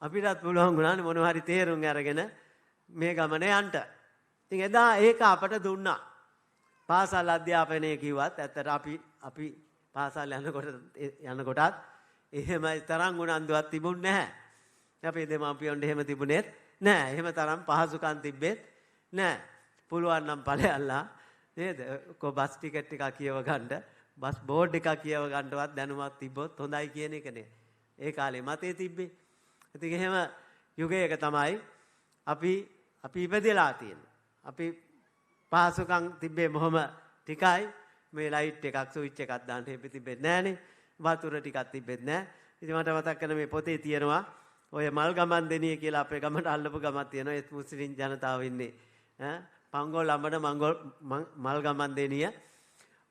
අපිටත් පුළුවන් වුණානේ මොනවා හරි තේරුම් අරගෙන මේ ගමන යන්න. ඉතින් එදා ඒක අපට දුන්නා. පාසල් අධ්‍යාපනය කිව්වත් ඇත්තට අපි පාසල් යනකොටත් එහෙම තරම් උනන්දුවක් තිබුණේ නැහැ. අපේ දෙමාපියන්ට එහෙම තිබුණෙත් නැහැ. එහෙම තරම් පහසුකම් තිබ්බෙත් නැහැ. පුළුවන් නම් ඵලයල්ලා නේද? බස් ටිකට් එකක් කියව ගන්න, බස් බෝඩ් එකක් කියව ගන්නවත් දැනුමක් තිබ්බොත් හොඳයි කියන එක නේ. ඒ කාලේ මතේ තිබ්බේ. ඉතින් එහෙම යුගයක තමයි අපි ඉපදෙලා තියෙන්නේ. අපි පහසුකම් තිබ්බේ බොහොම ටිකයි. මේ ලයිට් එකක් ස්විච් එකක් දාන්න හේපි තිබෙන්නේ නැහනේ. වතුර ටිකක් තිබෙන්නේ නැහැ. ඉතින් මට මතක් කරන මේ පොතේ තියෙනවා ඔය මල් ගමන් දෙනිය කියලා අපේ ගමට අල්ලපු ගමක් තියෙනවා. ඒත් මුස්ලිම් ජනතාව ඉන්නේ. පංගොල් අඹන මල් ගමන් දෙනිය.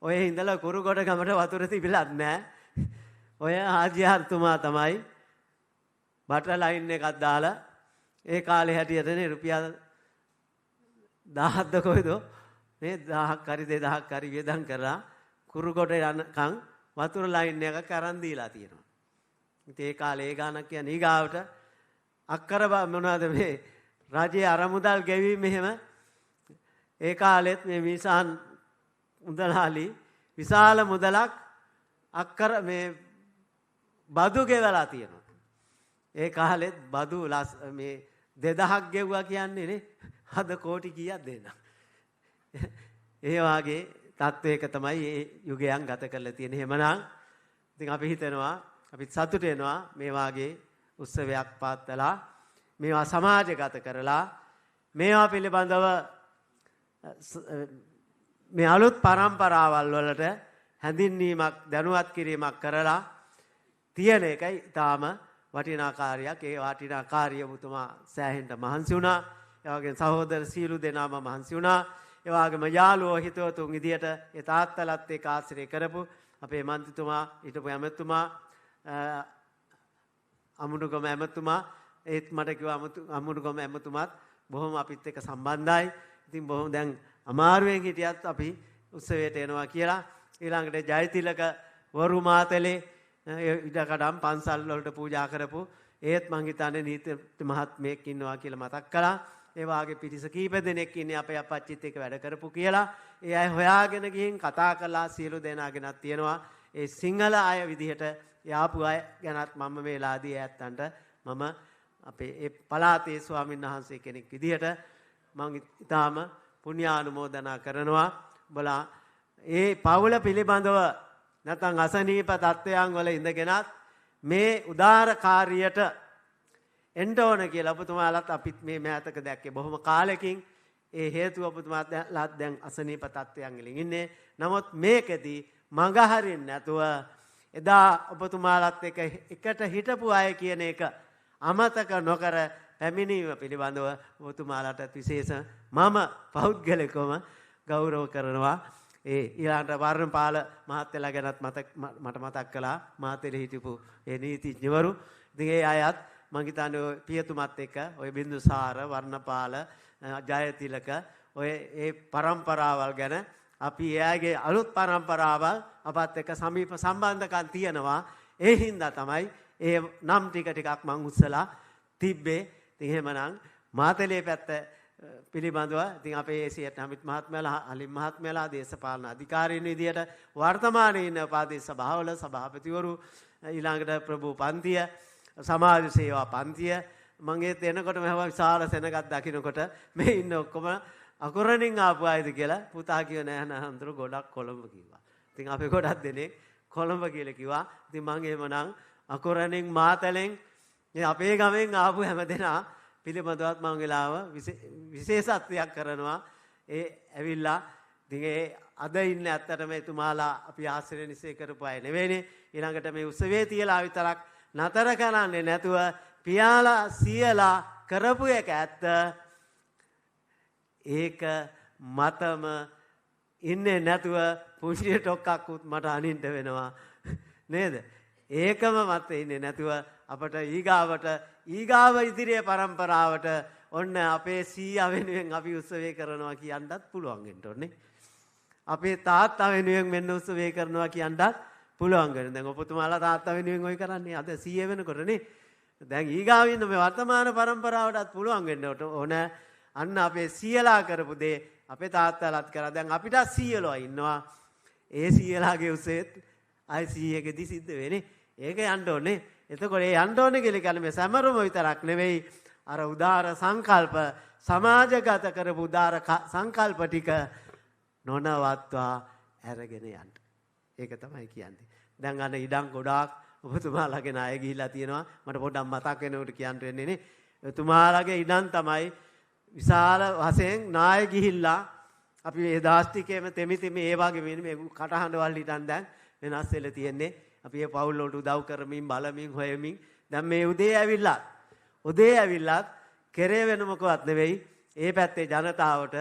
ඔය ඉඳලා කුරුගොඩ ගමට වතුර තිබිලත් නැහැ. ඔය හාජියාර් තුමා තමයි බටර් ලයින් එකක් දාලා ඒ කාලේ හැටියට නේ රුපියල් 1000ද කොයිද නේ 1000ක් හරි 2000ක් හරි වියදම් කරලා කුරුගොඩ යනකම් වතුර ලයින් එකක් අරන් දීලා තියෙනවා. ඉතින් ඒ කාලේ ඒ ගානක් කියන්නේ ඊගාවට අක්කර මොනවද මේ රජයේ අරමුදල් ගෙවීම මෙහෙම ඒ කාලෙත් මේ මීසාන් මුදලාලි විශාල මුදලක් අක්කර මේ බදු ගෙවලා තියෙනවා. ඒ කාලෙත් බදු මේ 2000ක් ගෙවුවා කියන්නේ නේ. අද කෝටි කීයක් දෙන්න. ඒ වාගේ තත්වයක තමයි මේ යුගයන් ගත කරලා තියෙන්නේ. එහෙමනම් ඉතින් අපි හිතනවා අපිත් සතුට වෙනවා මේ වාගේ උත්සවයක් පාත්තලා මේවා සමාජගත කරලා මේවා පිළිබඳව මේ අලුත් පරම්පරාවල් වලට හැඳින්වීමක් දැනුවත් කිරීමක් කරලා තියෙන එකයි තාම වටිනා කාර්යයක්. ඒ වටිනා කාර්යය ඔබතුමා සෑහෙන්න මහන්සි වුණා. ඒ වගේම සහෝදර සීලු දෙනාම මහන්සි වුණා. ඒ වගේම යාළුවෝ හිතවතුන් විදියට ඒ තාත්තලත් එක්ක ආශ්‍රය කරපු අපේ මන්ත්‍රීතුමා හිටපු ඇමතුමා අමුණුගම ඇමතුමා ඒත් මට කිව්වා අමුණුගම ඇමතුමාත් බොහොම අපිත් එක්ක සම්බන්ධයි. ඉතින් බොහොම දැන් අමාරුවෙන් හිටියත් අපි උත්සවයට එනවා කියලා. ඊළඟට ජයතිලක වරු මාතලේ ඉඩකඩම් පන්සල් වලට පූජා කරපු ඒත් මං හිතන්නේ නීති මහත්මයෙක් ඉන්නවා කියලා මතක් කළා. ඒ වාගේ පිරිස කීප දෙනෙක් ඉන්නේ අපේ අපච්චිත් එක්ක වැඩ කරපු කියලා. ඒ අය හොයාගෙන ගිහින් කතා කළා සියලු දෙනාගෙනත් තියෙනවා. ඒ සිංහල අය විදිහට යාපු අය ගැනත් මම මේලාදී ඇත්තන්ට මම අපේ ඒ පළාතේ ස්වාමීන් වහන්සේ කෙනෙක් විදිහට මම ඊටාම පුණ්‍යානුමෝදනා කරනවා. බලා ඒ පවුල පිළිබඳව නැත්නම් අසනීප තත්වයන් වල ඉඳගෙනත් මේ උදාර කාර්යයට එන්න ඕන කියලා ඔබතුමාලත් අපිත් මේ මෑතක දැක්කේ බොහොම කාලෙකින්. ඒ හේතුව ඔබතුමාලාත් දැන් අසනීප තත්වයන් වලින් ඉන්නේ. නමුත් මේකෙදී මඟ හරින්න නැතුව එදා ඔබතුමාලත් එකට හිටපු අය කියන එක අමතක නොකර පැමිණීම පිළිබඳව ඔබතුමාලට විශේෂ මම පෞද්ගලිකවම ගෞරව කරනවා. ඒ ඊළඟට වර්ණපාල මහත්තයලා ගැනත් මට මතක් කළා. මාතලේ හිටපු ඒ නීතිඥවරු. ඉතින් ඒ අයත් මං හිතන්නේ ඔය පියතුමත් එක්ක ඔය බින්දුසාර වර්ණපාල ජයතිලක ඔය ඒ පරම්පරාවල් ගැන අපි එයාගේ අලුත් පරම්පරාවල් අපත් එක්ක සමීප සම්බන්ධකම් තියෙනවා. ඒ හින්දා තමයි ඒ නම් ටිකක් මං උස්සලා තිබ්බේ. ඉතින් එහෙමනම් මාතලේ පැත්ත පිළිබඳව ඉතින් අපේ ඒසියට අමිත් මහත්මයාලා අලින් මහත්මයාලා දේශපාලන අධිකාරීන් විදියට වර්තමානයේ ඉන්න උපාධි සභාවල සභාපතිවරු ඊළඟට ප්‍රභූ පන්තිය සමාජ සේවා පන්තිය මම ඒත් එනකොට මම විශාල සෙනගක් දකින්නකොට මේ ඉන්න ඔක්කොම අකුරණින් ආපු අයද කියලා පුතා කිව්ව නෑ නෑ හඳුරු ගොඩක් කොළඹ කිව්වා. ඉතින් අපි ගොඩක් දෙනෙක් කොළඹ කියලා කිව්වා. ඉතින් මං එහෙමනම් අකුරණින් මාතලෙන් අපේ ගමෙන් ආපු හැමදෙනා පිළිබඳවත් මං වෙලාව විශේෂත්වයක් කරනවා. ඒ ඇවිල්ලා ඉතින් ඒ අද ඉන්නේ ඇත්තටම එතුමාලා අපි ආශ්‍රය නිසේ කරපු අය නෙවෙයිනේ. ඊළඟට මේ උත්සවයේ තියලා විතරක් නතර කරන්නේ නැතුව පියාලා සියලා කරපු එක ඇත්ත. ඒක මතම ඉන්නේ නැතුව පුංචි ටොක්ක්කුත් මට අනින්න වෙනවා නේද? ඒකම මත ඉන්නේ නැතුව අපට ඊගාව ඉදිරියේ પરම්පරාවට ඔන්න අපේ සීයා වෙනුවෙන් අපි උත්සවය කරනවා කියන්නත් පුළුවන් වෙන්න ඕනේ. අපේ තාත්තා වෙනුවෙන් මෙන්න උත්සවය කරනවා කියන්නත් පුළුවන් වෙන. දැන් ඔබතුමාලා තාත්තා වෙනුවෙන් ඔය කරන්නේ අද සීයේ වෙනකොටනේ. දැන් ඊගාව ඉන්න මේ වර්තමාන પરම්පරාවටත් පුළුවන් වෙන්න ඕන. අන්න අපේ සීයලා කරපු දේ අපේ තාත්තලාත් කරා. දැන් අපිට සීයලෝ ඉන්නවා. ඒ සීයලාගේ උසෙත් අයි සීයකදී සිද්ධ වෙන්නේ. ඒක යන්න ඕනේ. එතකොට ඒ යන්න ඕනේ කියලා කියන්නේ මේ සමරම විතරක් නෙවෙයි. අර උදාර සංකල්ප සමාජගත කරපු උදාර සංකල්ප ටික නොනවත්වා අරගෙන යන්න. ඒක තමයි කියන්නේ. දැන් අන්න ඉඩම් ගොඩාක් ඔබතුමාලාගේ ණය ගිහිලා තියෙනවා. මට පොඩ්ඩක් මතක් වෙනකොට කියන්න වෙන්නේ නේ. ඔබතුමාලාගේ ඉඩම් තමයි විශාල වශයෙන් ණය ගිහිල්ලා අපි මේ දාස්තිකේම තෙමි ඒ වගේ මේ කටහඬවල් හිටන් දැන් වෙනස් වෙලා තියෙන්නේ. අපි ඒ පවුල් වලට උදව් කරමින් බලමින් හොයමින් දැන් මේ උදේ ඇවිල්ලත් කෙරේ වෙන මොකවත් නෙවෙයි. ඒ පැත්තේ ජනතාවට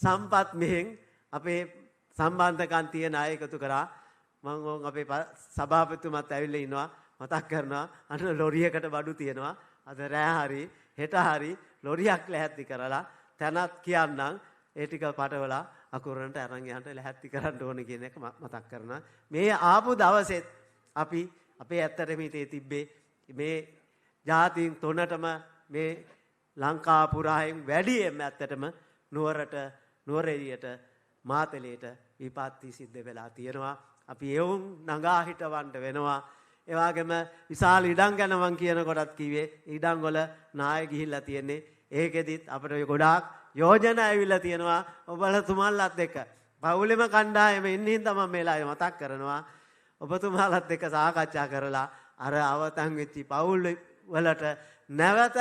සම්පත් මෙහෙන් අපේ සම්බන්ධකම් තියෙන අය එකතු කරා. මම අපේ සභාපතිතුමත් ඇවිල්ලා ඉන්නවා. මතක් කරනවා අන්න ලොරියකට බඩු තියෙනවා. අද රෑ හරි හෙට හරි ලොරියක් ලැහැත්ති කරලා තැනත් කියන්නම් ඒ ටික පටවලා අකුරන්ට අරන් යන්න ලැහැත්ති කරන්න ඕනේ කියන එක මතක් කරනවා. මේ ආපු දවසෙත් අපි අපේ ඇත්තටම හිතේ තිබ්බේ මේ ජාතීන් තුනටම මේ ලංකා පුරායෙන් වැඩියෙන්ම ඇත්තටම නුවරඑළියට මාතලේට විපත්ති සිද්ධ වෙලා තියෙනවා. අපි එවුන් නගා හිටවන්න වෙනවා. ඒ වගේම විශාල ඉඩම් ගැන මම කියන කොටත් කිව්වේ ඉඩම් වල ණය ගිහිල්ලා තියෙන්නේ. ඒකෙදිත් අපිට ගොඩාක් යෝජනා ඇවිල්ලා තියෙනවා. ඔබලා තුමන්ලත් එක්ක පවුලෙම කණ්ඩායම ඉන්නේ හින්දා මම මේලාවේ මතක් කරනවා. ඔබතුමාලත් එක්ක සාකච්ඡා කරලා අර අවතන් වෙච්ච පවුල් වලට නැවත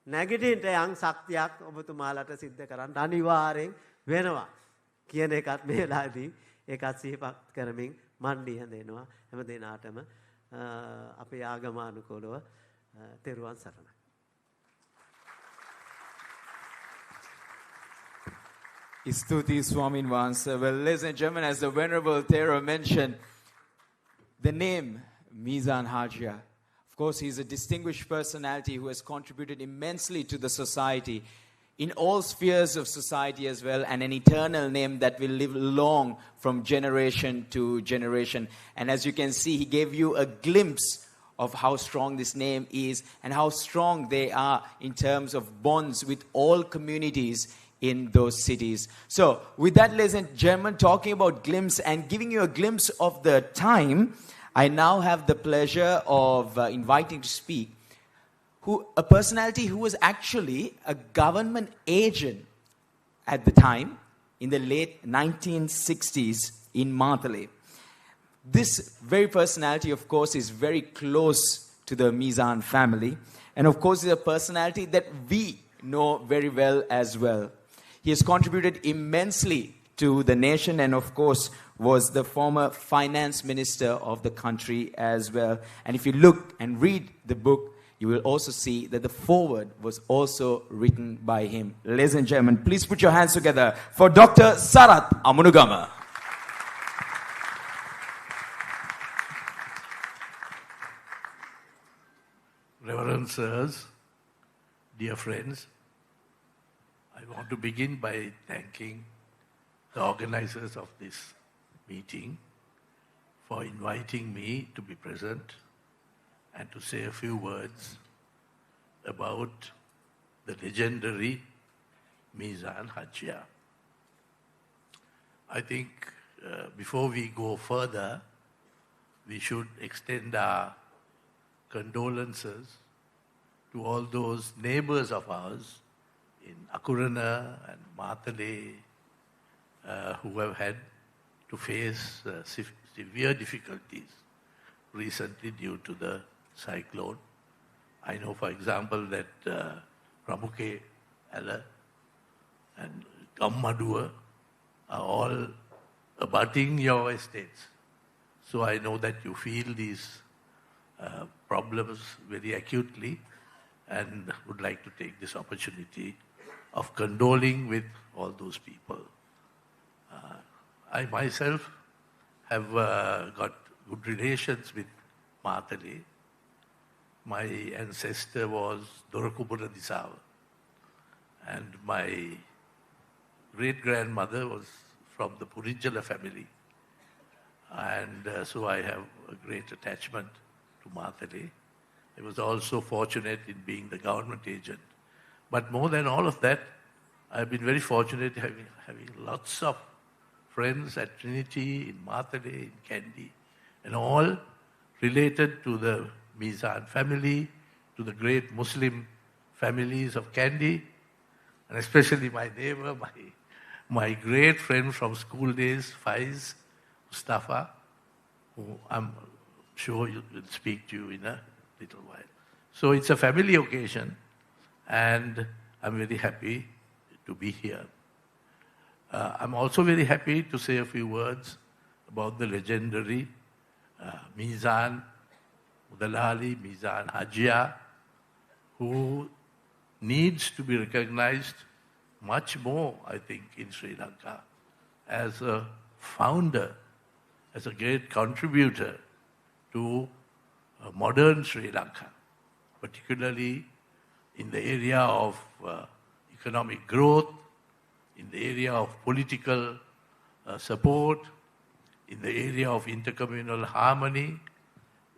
නැගිටින්න යම් ශක්තියක් ඔබතුමාලට සිද්ධ කරන්න අනිවාර්යෙන් වෙනවා කියන එකත් මේ වෙලාවේදී ඒකත් සිහිපත් කරමින් මණ්ඩි හැඳෙනවා හැම දිනාටම අපේ ආගමානුකූලව තෙරුවන් සරණයි. Istuti Swamin Vansa. Well, ladies and gentlemen, as the Venerable Thera mentioned, the name Meezan HAJIAR. Of course, he's a distinguished personality who has contributed immensely to the society in all spheres of society as well, and an eternal name that will live long from generation to generation. And as you can see, he gave you a glimpse of how strong this name is and how strong they are in terms of bonds with all communities in those cities. So, with that, ladies and gentlemen, talking about glimpse and giving you a glimpse of the time, I now have the pleasure of inviting to speak a personality who was actually a government agent at the time in the late 1960s in Matale. This very personality, of course, is very close to the Meezan family, and of course is a personality that we know very well as well. He has contributed immensely to the nation and, of course, was the former finance minister of the country as well. And if you look and read the book, you will also see that the foreword was also written by him. Ladies and gentlemen, please put your hands together for Dr. Sarat Amunogama. Reverend sirs, dear friends, I want to begin by thanking the organizers of this meeting for inviting me to be present and to say a few words about the legendary Meezan HAJIAR. I think before we go further, we should extend our condolences to all those neighbors of ours in Akurana and Matale who have had to face severe difficulties recently due to the cyclone. I know, for example, that Ramuke, Ala and Gammadua are all abutting your estates. So I know that you feel these problems very acutely and would like to take this opportunity of condoling with all those people. I myself have got good relations with Matale. My ancestor was Dorakubura Disawa, and my great-grandmother was from the Purijala family. And so I have a great attachment to Matale. I was also fortunate in being the government agent. But more than all of that, I've been very fortunate having lots of friends at Trinity, in Matale, in Kandy, and all related to the Meezan family, to the great Muslim families of Kandy, and especially my neighbor, my great friend from school days, Faiz Mustafa, who I'm sure will speak to you in a little while. So it's a family occasion, and I'm very happy to be here. I'm also very happy to say a few words about the legendary Meezan Udalali, Meezan HAJIAR, who needs to be recognized much more, I think, in Sri Lanka as a founder, as a great contributor to modern Sri Lanka, particularly in the area of economic growth, in the area of political support, in the area of intercommunal harmony.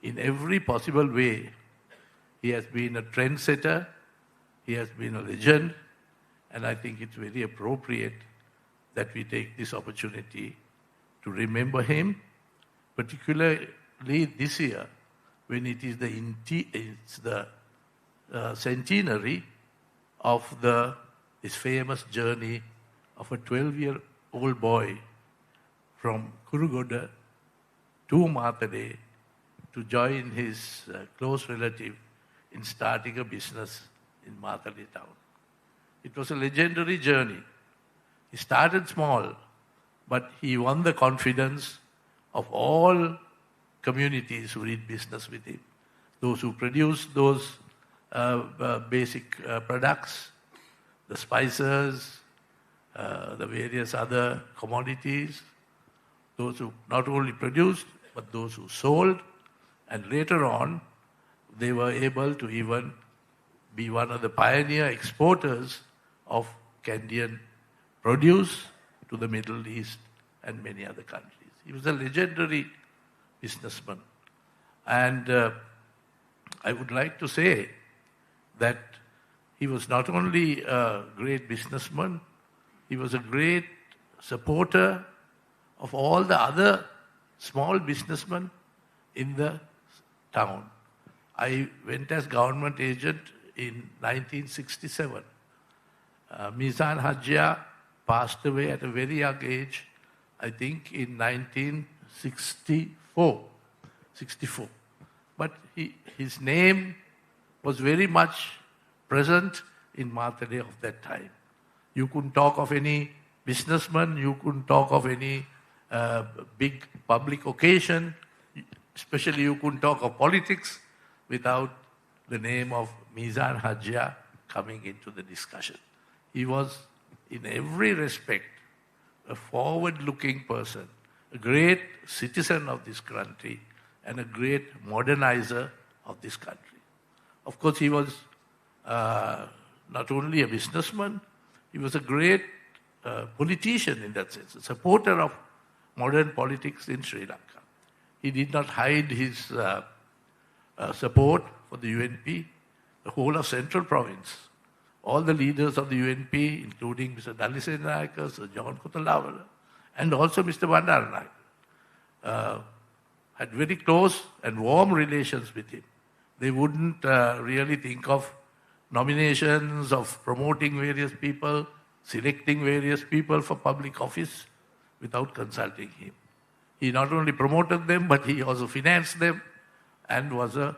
In every possible way, he has been a trendsetter, he has been a legend, and I think it's very appropriate that we take this opportunity to remember him, particularly this year, when it is the centenary of this famous journey of a 12-year-old boy from Kurugoda to Matale to join his close relative in starting a business in Matale town. It was a legendary journey. He started small, but he won the confidence of all communities who did business with him. Those who produced those basic products, the spices, the various other commodities, those who not only produced, but those who sold, and later on, they were able to even be one of the pioneer exporters of Candian produce to the Middle East and many other countries. He was a legendary businessman. And I would like to say that he was not only a great businessman, he was a great supporter of all the other small businessmen in the town. I went as government agent in 1967. Meezan HAJIAR passed away at a very young age, I think in 1964. But his name was very much present in Matale of that time. You couldn't talk of any businessman, you couldn't talk of any big public occasion, especially you couldn't talk of politics without the name of Meezan HAJIAR coming into the discussion. He was, in every respect, a forward-looking person, a great citizen of this country, and a great modernizer of this country. Of course, he was not only a businessman, he was a great politician in that sense, a supporter of modern politics in Sri Lanka. He did not hide his support for the UNP, the whole of Central Province. All the leaders of the UNP, including Mr. Dalisenayaka, Sir John Kotalawala, and also Mr. Bandaranayaka, had very close and warm relations with him. They wouldn't really think of nominations, of promoting various people, selecting various people for public office without consulting him. He not only promoted them, but he also financed them and was a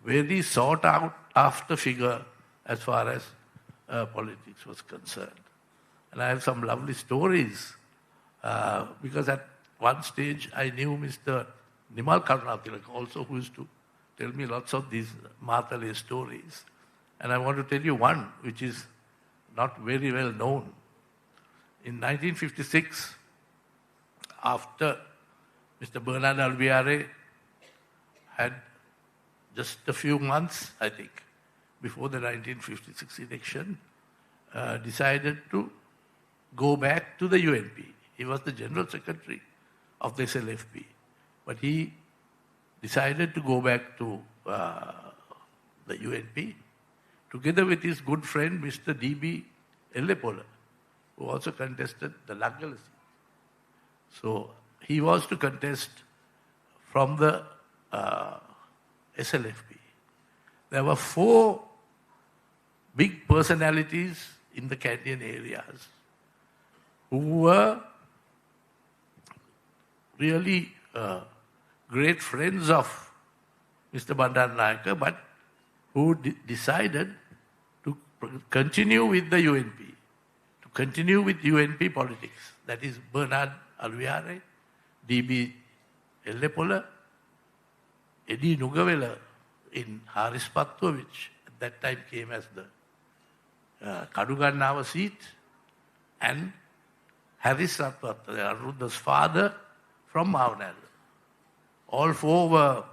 very sought out after figure as far as politics was concerned. And I have some lovely stories because at one stage I knew Mr. Nimal Karunatilaka also, who used to tell me lots of these Matale stories. And I want to tell you one which is not very well known. In 1956, after Mr. Bernard Alveare had just a few months, I think, before the 1956 election, decided to go back to the UNP. He was the General Secretary of the SLFP. But he decided to go back to the UNP together with his good friend, Mr. D.B. Ellepola, who also contested the Laggala seat. So he was to contest from the SLFP. There were 4 big personalities in the Candian areas who were really great friends of Mr. Bandaranaike, but who decided to continue with the UNP, to continue with UNP politics. That is Bernard Alveare, D.B. Ellepola, Eddie Nugavela in Harispatwa, which at that time came as the Kadugannawa seat, and Harris Ratwatta, Anuruddha's father, from Maunal. All 4 were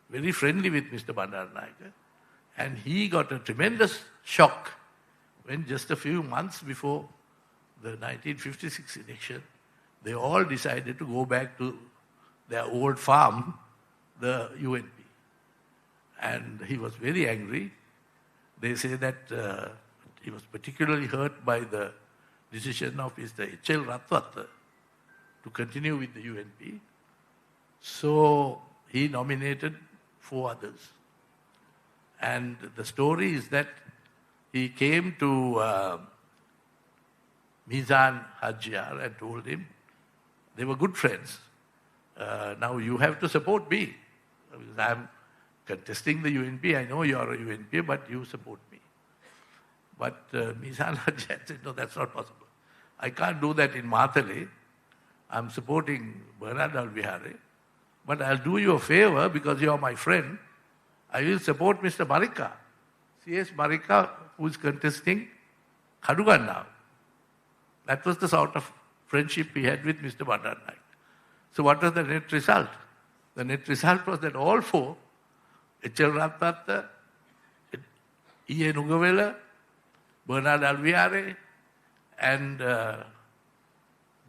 very friendly with Mr. Bandaranaike, and he got a tremendous shock when just a few months before the 1956 election, they all decided to go back to their old farm, the UNP. And he was very angry. They say that he was particularly hurt by the decision of Mr. H.L. Ratwatta to continue with the UNP. So he nominated 4 others. And the story is that he came to Meezan HAJIAR and told him, they were good friends, now you have to support me. I am contesting the UNP, I know you are a UNP, but you support me. But Meezan HAJIAR said, no, that's not possible. I can't do that in Matale. I'm supporting Bernard Alveare, but I'll do you a favor because you are my friend. I will support Mr. Marika, C.S. Marika, who is contesting Kadugan now. That was the sort of friendship he had with Mr. Bandaranaike. So what was the net result? The net result was that all 4, H.L. Ratwatta, E.A. Nugavela, Bernard Alveare, and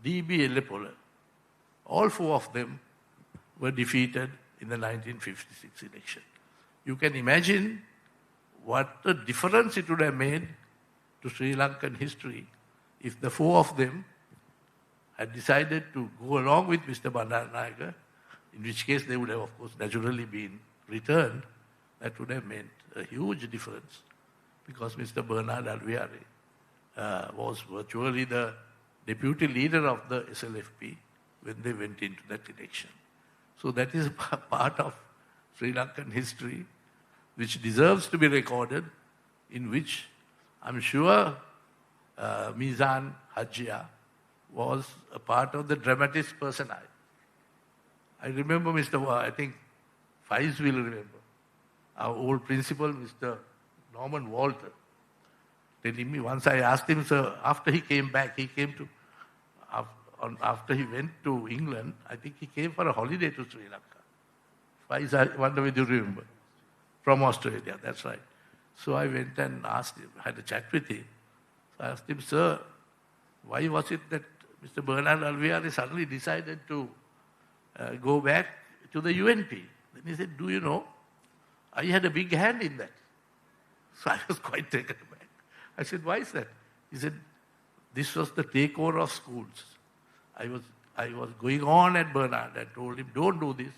D.B. Ellepola, all 4 of them were defeated in the 1956 election. You can imagine what a difference it would have made to Sri Lankan history if the 4 of them had decided to go along with Mr. Bandaranaike, in which case they would have, of course, naturally been returned. That would have meant a huge difference because Mr. Bernard Alveare was virtually the deputy leader of the SLFP when they went into that election. So that is part of Sri Lankan history which deserves to be recorded, in which I'm sure Meezan HAJIAR was a part of the dramatis personae. I remember I think Faiz will remember, our old principal, Mr. Norman Walter, telling me once I asked him, sir, after he came back, after he went to England, I think he came for a holiday to Sri Lanka. Faiz, I wonder whether you remember. From Australia, that's right. So I went and asked him, had a chat with him. So I asked him, sir, why was it that Mr. Bernard Alveare suddenly decided to go back to the UNP? Then he said, do you know, I had a big hand in that. So I was quite taken aback. I said, why is that? He said, this was the takeover of schools. I was going on at Bernard and told him, don't do this,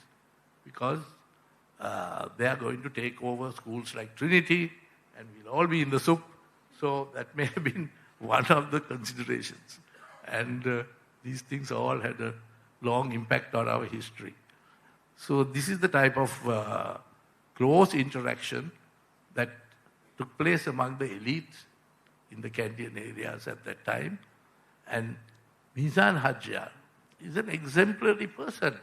because they are going to take over schools like Trinity, and we'll all be in the soup. So that may have been one of the considerations. And these things all had a long impact on our history. So this is the type of close interaction that took place among the elites in the Kandyan areas at that time. And Meezan HAJIAR is an exemplary person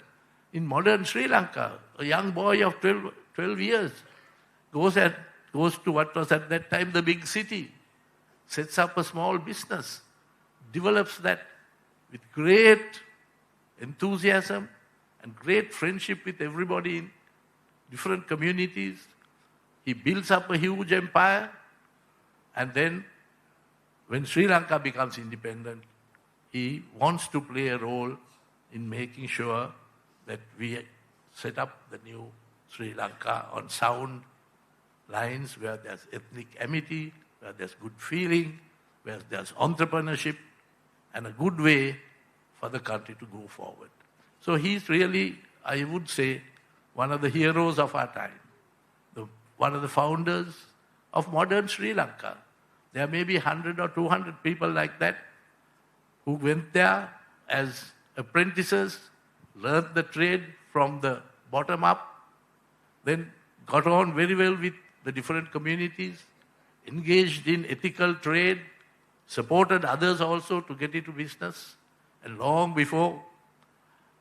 in modern Sri Lanka. A young boy of 12 years goes to what was at that time the big city, sets up a small business, develops that with great enthusiasm and great friendship with everybody in different communities. He builds up a huge empire, and then when Sri Lanka becomes independent, he wants to play a role in making sure that we set up the new Sri Lanka on sound lines where there's ethnic amity, where there's good feeling, where there's entrepreneurship, and a good way for the country to go forward. So he's really, I would say, one of the heroes of our time, one of the founders of modern Sri Lanka. There may be 100 or 200 people like that who went there as apprentices, learned the trade from the bottom up, then got on very well with the different communities, engaged in ethical trade, supported others also to get into business, and long before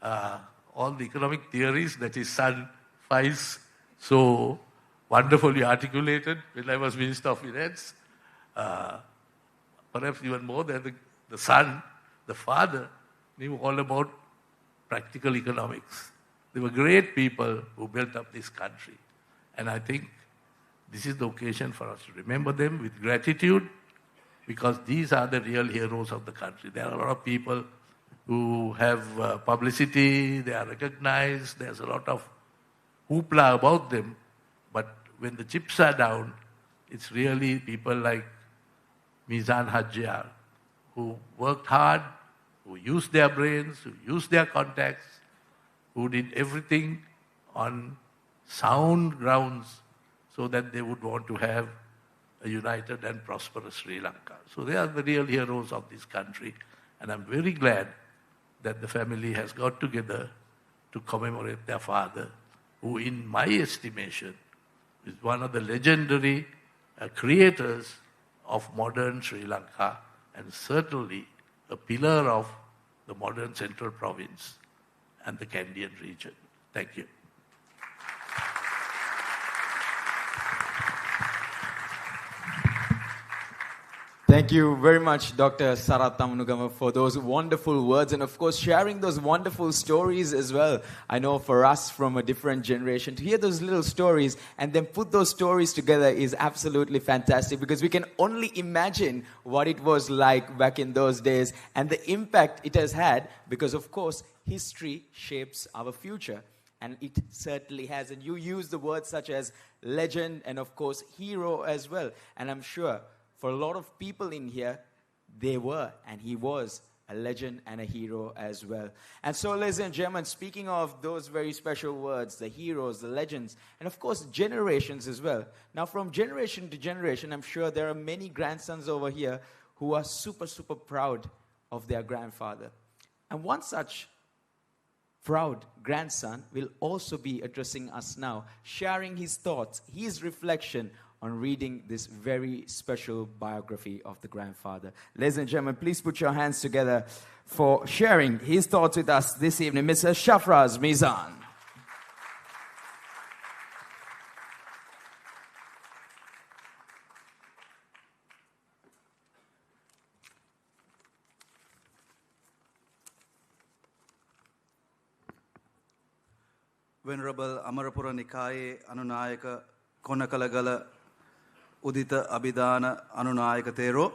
all the economic theories that his son Faiz so wonderfully articulated when I was Minister of Finance, perhaps even more than the son, the father knew all about practical economics. They were great people who built up this country. And I think this is the occasion for us to remember them with gratitude, because these are the real heroes of the country. There are a lot of people who have publicity, they are recognized, there's a lot of hoopla about them, but when the chips are down, it's really people like Meezan HAJIAR who worked hard, who used their brains, who used their contacts, who did everything on sound grounds so that they would want to have a united and prosperous Sri Lanka. So they are the real heroes of this country, and I'm very glad that the family has got together to commemorate their father, who in my estimation is one of the legendary creators of modern Sri Lanka and certainly a pillar of the modern Central Province and the Kandyan region. Thank you. Thank you very much, Dr. Sarat Amunogama, for those wonderful words and, of course, sharing those wonderful stories as well. I know for us from a different generation, to hear those little stories and then put those stories together is absolutely fantastic, because we can only imagine what it was like back in those days and the impact it has had, because, of course, history shapes our future. And it certainly has. And you use the words such as legend and, of course, hero as well. And I'm sure for a lot of people in here, they were, and he was, a legend and a hero as well. And so, ladies and gentlemen, speaking of those very special words, the heroes, the legends, and of course, generations as well. Now, from generation to generation, I'm sure there are many grandsons over here who are super, super proud of their grandfather. And one such proud grandson will also be addressing us now, sharing his thoughts, his reflection on reading this very special biography of the grandfather. Ladies and gentlemen, please put your hands together for sharing his thoughts with us this evening, Mr. Shafraz Meezan. Venerable Amarapura Nikaye Anunayaka Konakalagala Udita Abhidana Anunayaka Tero,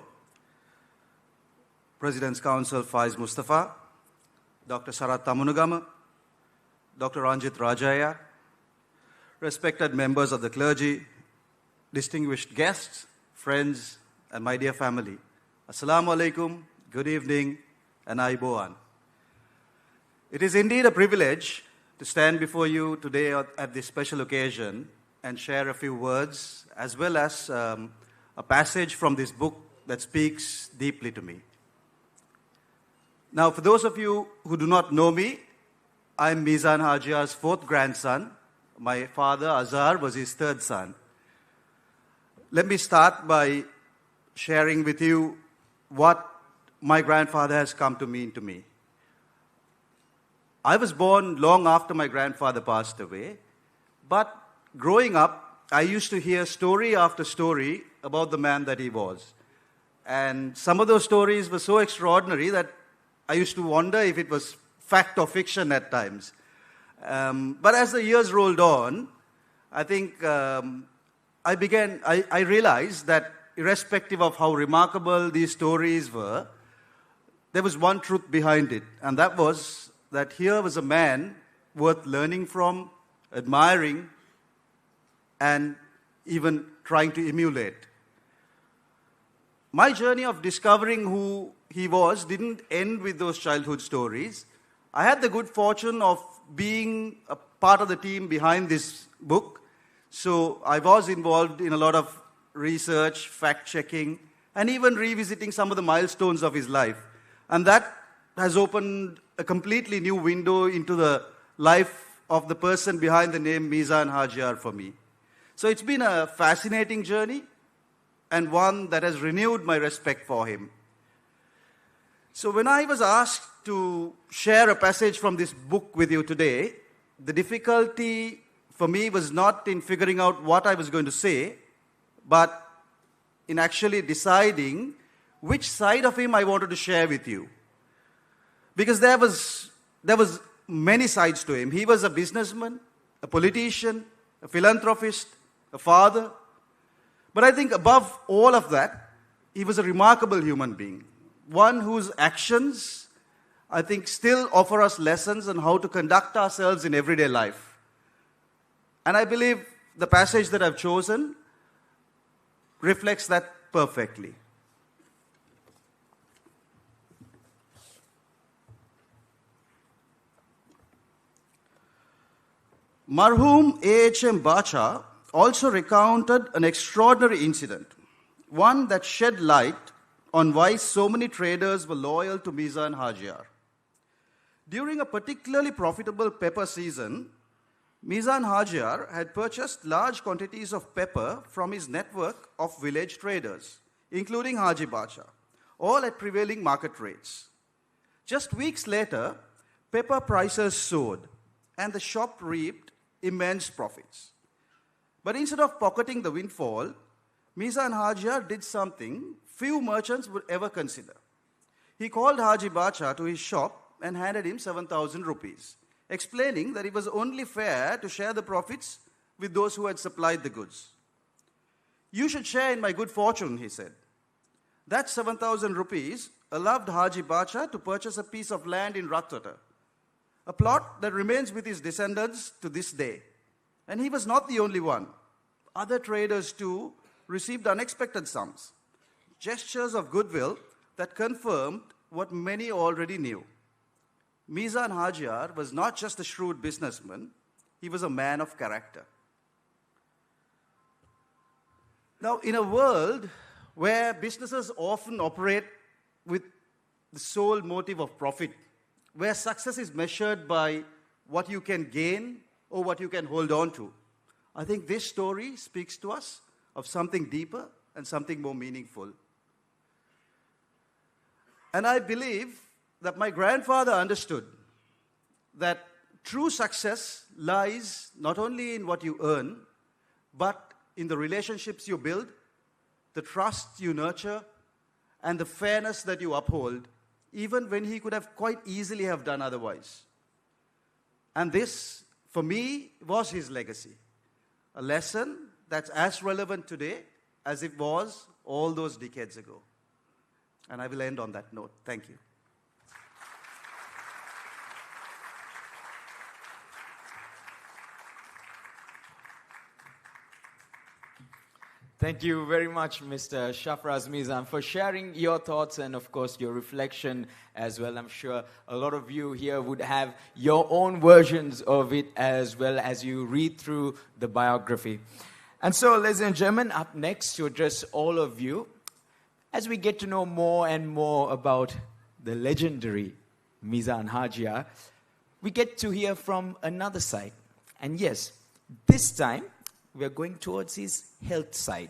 President's Council Faiz Mustafa, Dr. Sarat Amunogama, Dr. Ranjit Rajaya, respected members of the clergy, distinguished guests, friends, and my dear family. Assalamu alaikum, good evening, and Aiboan. It is indeed a privilege to stand before you today at this special occasion and share a few words, as well as a passage from this book that speaks deeply to me. Now, for those of you who do not know me, I'm Meezan Hajiar's fourth grandson. My father, Azhar, was his third son. Let me start by sharing with you what my grandfather has come to mean to me. I was born long after my grandfather passed away, but growing up, I used to hear story after story about the man that he was. And some of those stories were so extraordinary that I used to wonder if it was fact or fiction at times. But as the years rolled on, I think I realized that irrespective of how remarkable these stories were, there was one truth behind it, and that was that here was a man worth learning from, admiring, and even trying to emulate. My journey of discovering who he was didn't end with those childhood stories. I had the good fortune of being a part of the team behind this book. So I was involved in a lot of research, fact-checking, and even revisiting some of the milestones of his life. And that has opened a completely new window into the life of the person behind the name Meezan Hajiar for me. So it's been a fascinating journey, and one that has renewed my respect for him. So when I was asked to share a passage from this book with you today, the difficulty for me was not in figuring out what I was going to say, but in actually deciding which side of him I wanted to share with you. Because there was many sides to him. He was a businessman, a politician, a philanthropist, a father. But I think above all of that, he was a remarkable human being. One whose actions, I think, still offer us lessons on how to conduct ourselves in everyday life. And I believe the passage that I've chosen reflects that perfectly. Marhum A.H.M. Bacha also recounted an extraordinary incident, one that shed light on why so many traders were loyal to Meezan Hajiar. During a particularly profitable pepper season, Meezan Hajiar had purchased large quantities of pepper from his network of village traders, including Haji Bacha, all at prevailing market rates. Just weeks later, pepper prices soared, and the shop reaped immense profits. But instead of pocketing the windfall, Meezan Hajiar did something few merchants would ever consider. He called Haji Bacha to his shop and handed him 7,000 rupees, explaining that it was only fair to share the profits with those who had supplied the goods. "You should share in my good fortune," he said. That 7,000 rupees allowed Haji Bacha to purchase a piece of land in Ratwata, a plot that remains with his descendants to this day. And he was not the only one. Other traders too received unexpected sums, gestures of goodwill that confirmed what many already knew. Meezan Hajiar was not just a shrewd businessman, he was a man of character. Now, in a world where businesses often operate with the sole motive of profit, where success is measured by what you can gain or what you can hold on to, I think this story speaks to us of something deeper and something more meaningful. And I believe that my grandfather understood that true success lies not only in what you earn, but in the relationships you build, the trust you nurture, and the fairness that you uphold, even when he could have quite easily have done otherwise. And this, for me, was his legacy. A lesson that's as relevant today as it was all those decades ago. And I will end on that note. Thank you. Thank you very much, Mr. Shafraz Meezan, for sharing your thoughts and, of course, your reflection as well. I'm sure a lot of you here would have your own versions of it as well as you read through the biography. And so, ladies and gentlemen, up next to address all of you, as we get to know more and more about the legendary Meezan HAJIAR, we get to hear from another side. And yes, this time, we are going towards his health side.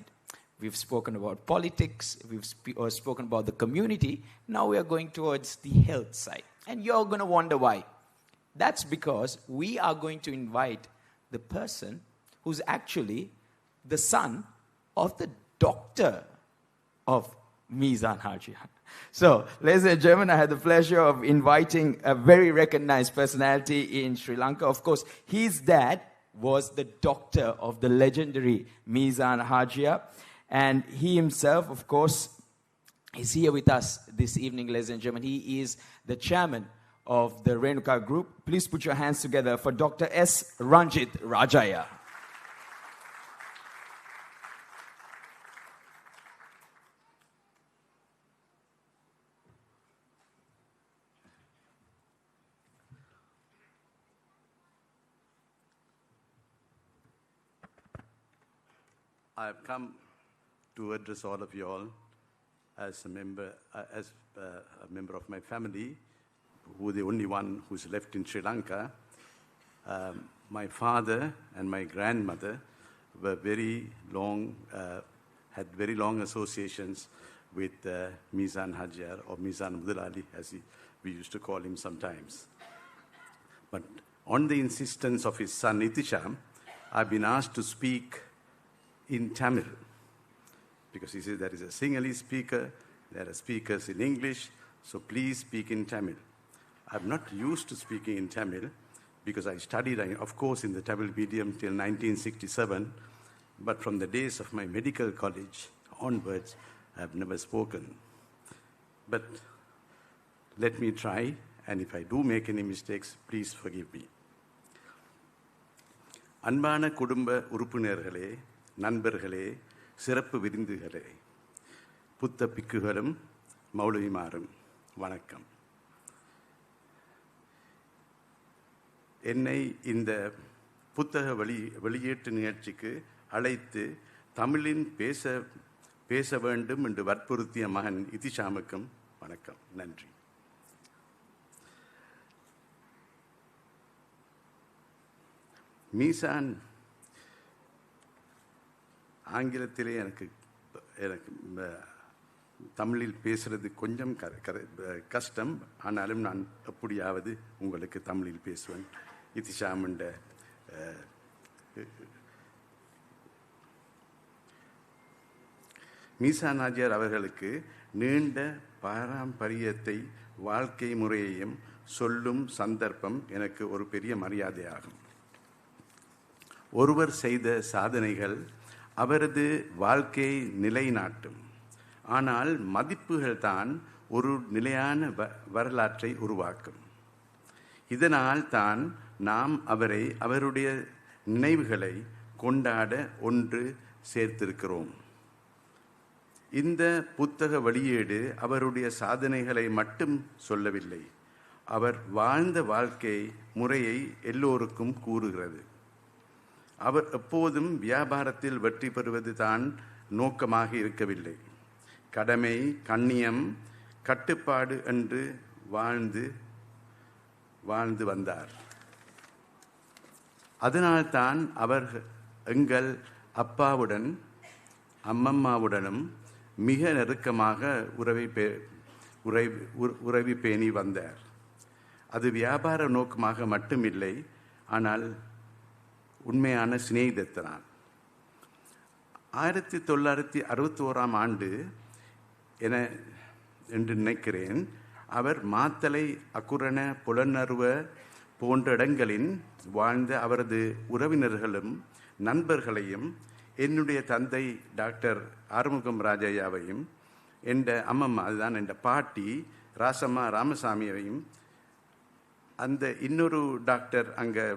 We've spoken about politics, we've spoken about the community, now we are going towards the health side. And you're going to wonder why. That's because we are going to invite the person who's actually the son of the doctor of Meezan HAJIAR. So, ladies and gentlemen, I had the pleasure of inviting a very recognized personality in Sri Lanka. Of course, his dad was the doctor of the legendary Meezan HAJIAR. And he himself, of course, is here with us this evening, ladies and gentlemen. He is the chairman of the Renuka Group. Please put your hands together for Dr. S. Ranjit Rajaya. I've come to address all of you all as a member of my family, who the only one who's left in Sri Lanka. My father and my grandmother were had very long associations with Meezan HAJIAR, or Meezan Mudalali, as we used to call him sometimes. But on the insistence of his son Itisham, I've been asked to speak in Tamil, because he says there is a Sinhalese speaker, there are speakers in English, so please speak in Tamil. I'm not used to speaking in Tamil, because I studied, of course, in the Tamil medium till 1967, but from the days of my medical college onwards, I've never spoken. But let me try, and if I do make any mistakes, please forgive me. அன்பான குடும்ப உறுப்பினர்களே, நண்பர்களே, சிறப்பு விருந்துகளே, புத்த பிக்குகளும் மௌலவிமாரும் வணக்கம். என்னை இந்த புத்தக வெளியீட்டு நிகழ்ச்சிக்கு அழைத்து தமிழின் பேச வேண்டும் என்று வற்புறுத்திய மகன் இதிஷாமுக்கும் வணக்கம், நன்றி. மீசான் ஆங்கிலத்திலே எனக்கு தமிழில் பேசுறது கொஞ்சம் கஷ்டம், ஆனாலும் நான் எப்படியாவது உங்களுக்கு தமிழில் பேசுவேன். இதிஷாமுண்ட மீசான் ஹாஜியார் அவர்களுக்கு நீண்ட பாரம்பரியத்தை, வாழ்க்கை முறையையும் சொல்லும் சந்தர்ப்பம் எனக்கு ஒரு பெரிய மரியாதையாகும். ஒருவர் செய்த சாதனைகள் அவரது வாழ்க்கையை நிலைநாட்டும், ஆனால் மதிப்புகள் தான் ஒரு நிலையான வரலாற்றை உருவாக்கும். இதனால் தான் நாம் அவருடைய நினைவுகளை கொண்டாட ஒன்று சேர்த்திருக்கிறோம். இந்த புத்தக வெளியீடு அவருடைய சாதனைகளை மட்டும் சொல்லவில்லை, அவர் வாழ்ந்த வாழ்க்கை முறையை எல்லோருக்கும் கூறுகிறது. அவர் எப்போதும் வியாபாரத்தில் வெற்றி பெறுவது தான் நோக்கமாக இருக்கவில்லை. கடமை, கண்ணியம், கட்டுப்பாடு என்று வாழ்ந்து வந்தார். அதனால்தான் அவர் எங்கள் அப்பாவுடன் அம்மம்மாவுடனும் மிக நெருக்கமாக உறவி பேணி வந்தார். அது வியாபார நோக்கமாக மட்டுமில்லை, ஆனால் உண்மையான சிநேகிதத்தான். 1961 ஆண்டு என்று நினைக்கிறேன், அவர் மாத்தளை, அக்குரண, புலனறுவ போன்ற இடங்களில் வாழ்ந்த அவரது உறவினர்களும் நண்பர்களையும், என்னுடைய தந்தை டாக்டர் ஆறுமுகம் ராஜையாவையும், என்ற அம்மம்மா, அதுதான் என்ற பாட்டி ராசம்மா ராமசாமியையும், அந்த இன்னொரு டாக்டர் அங்கே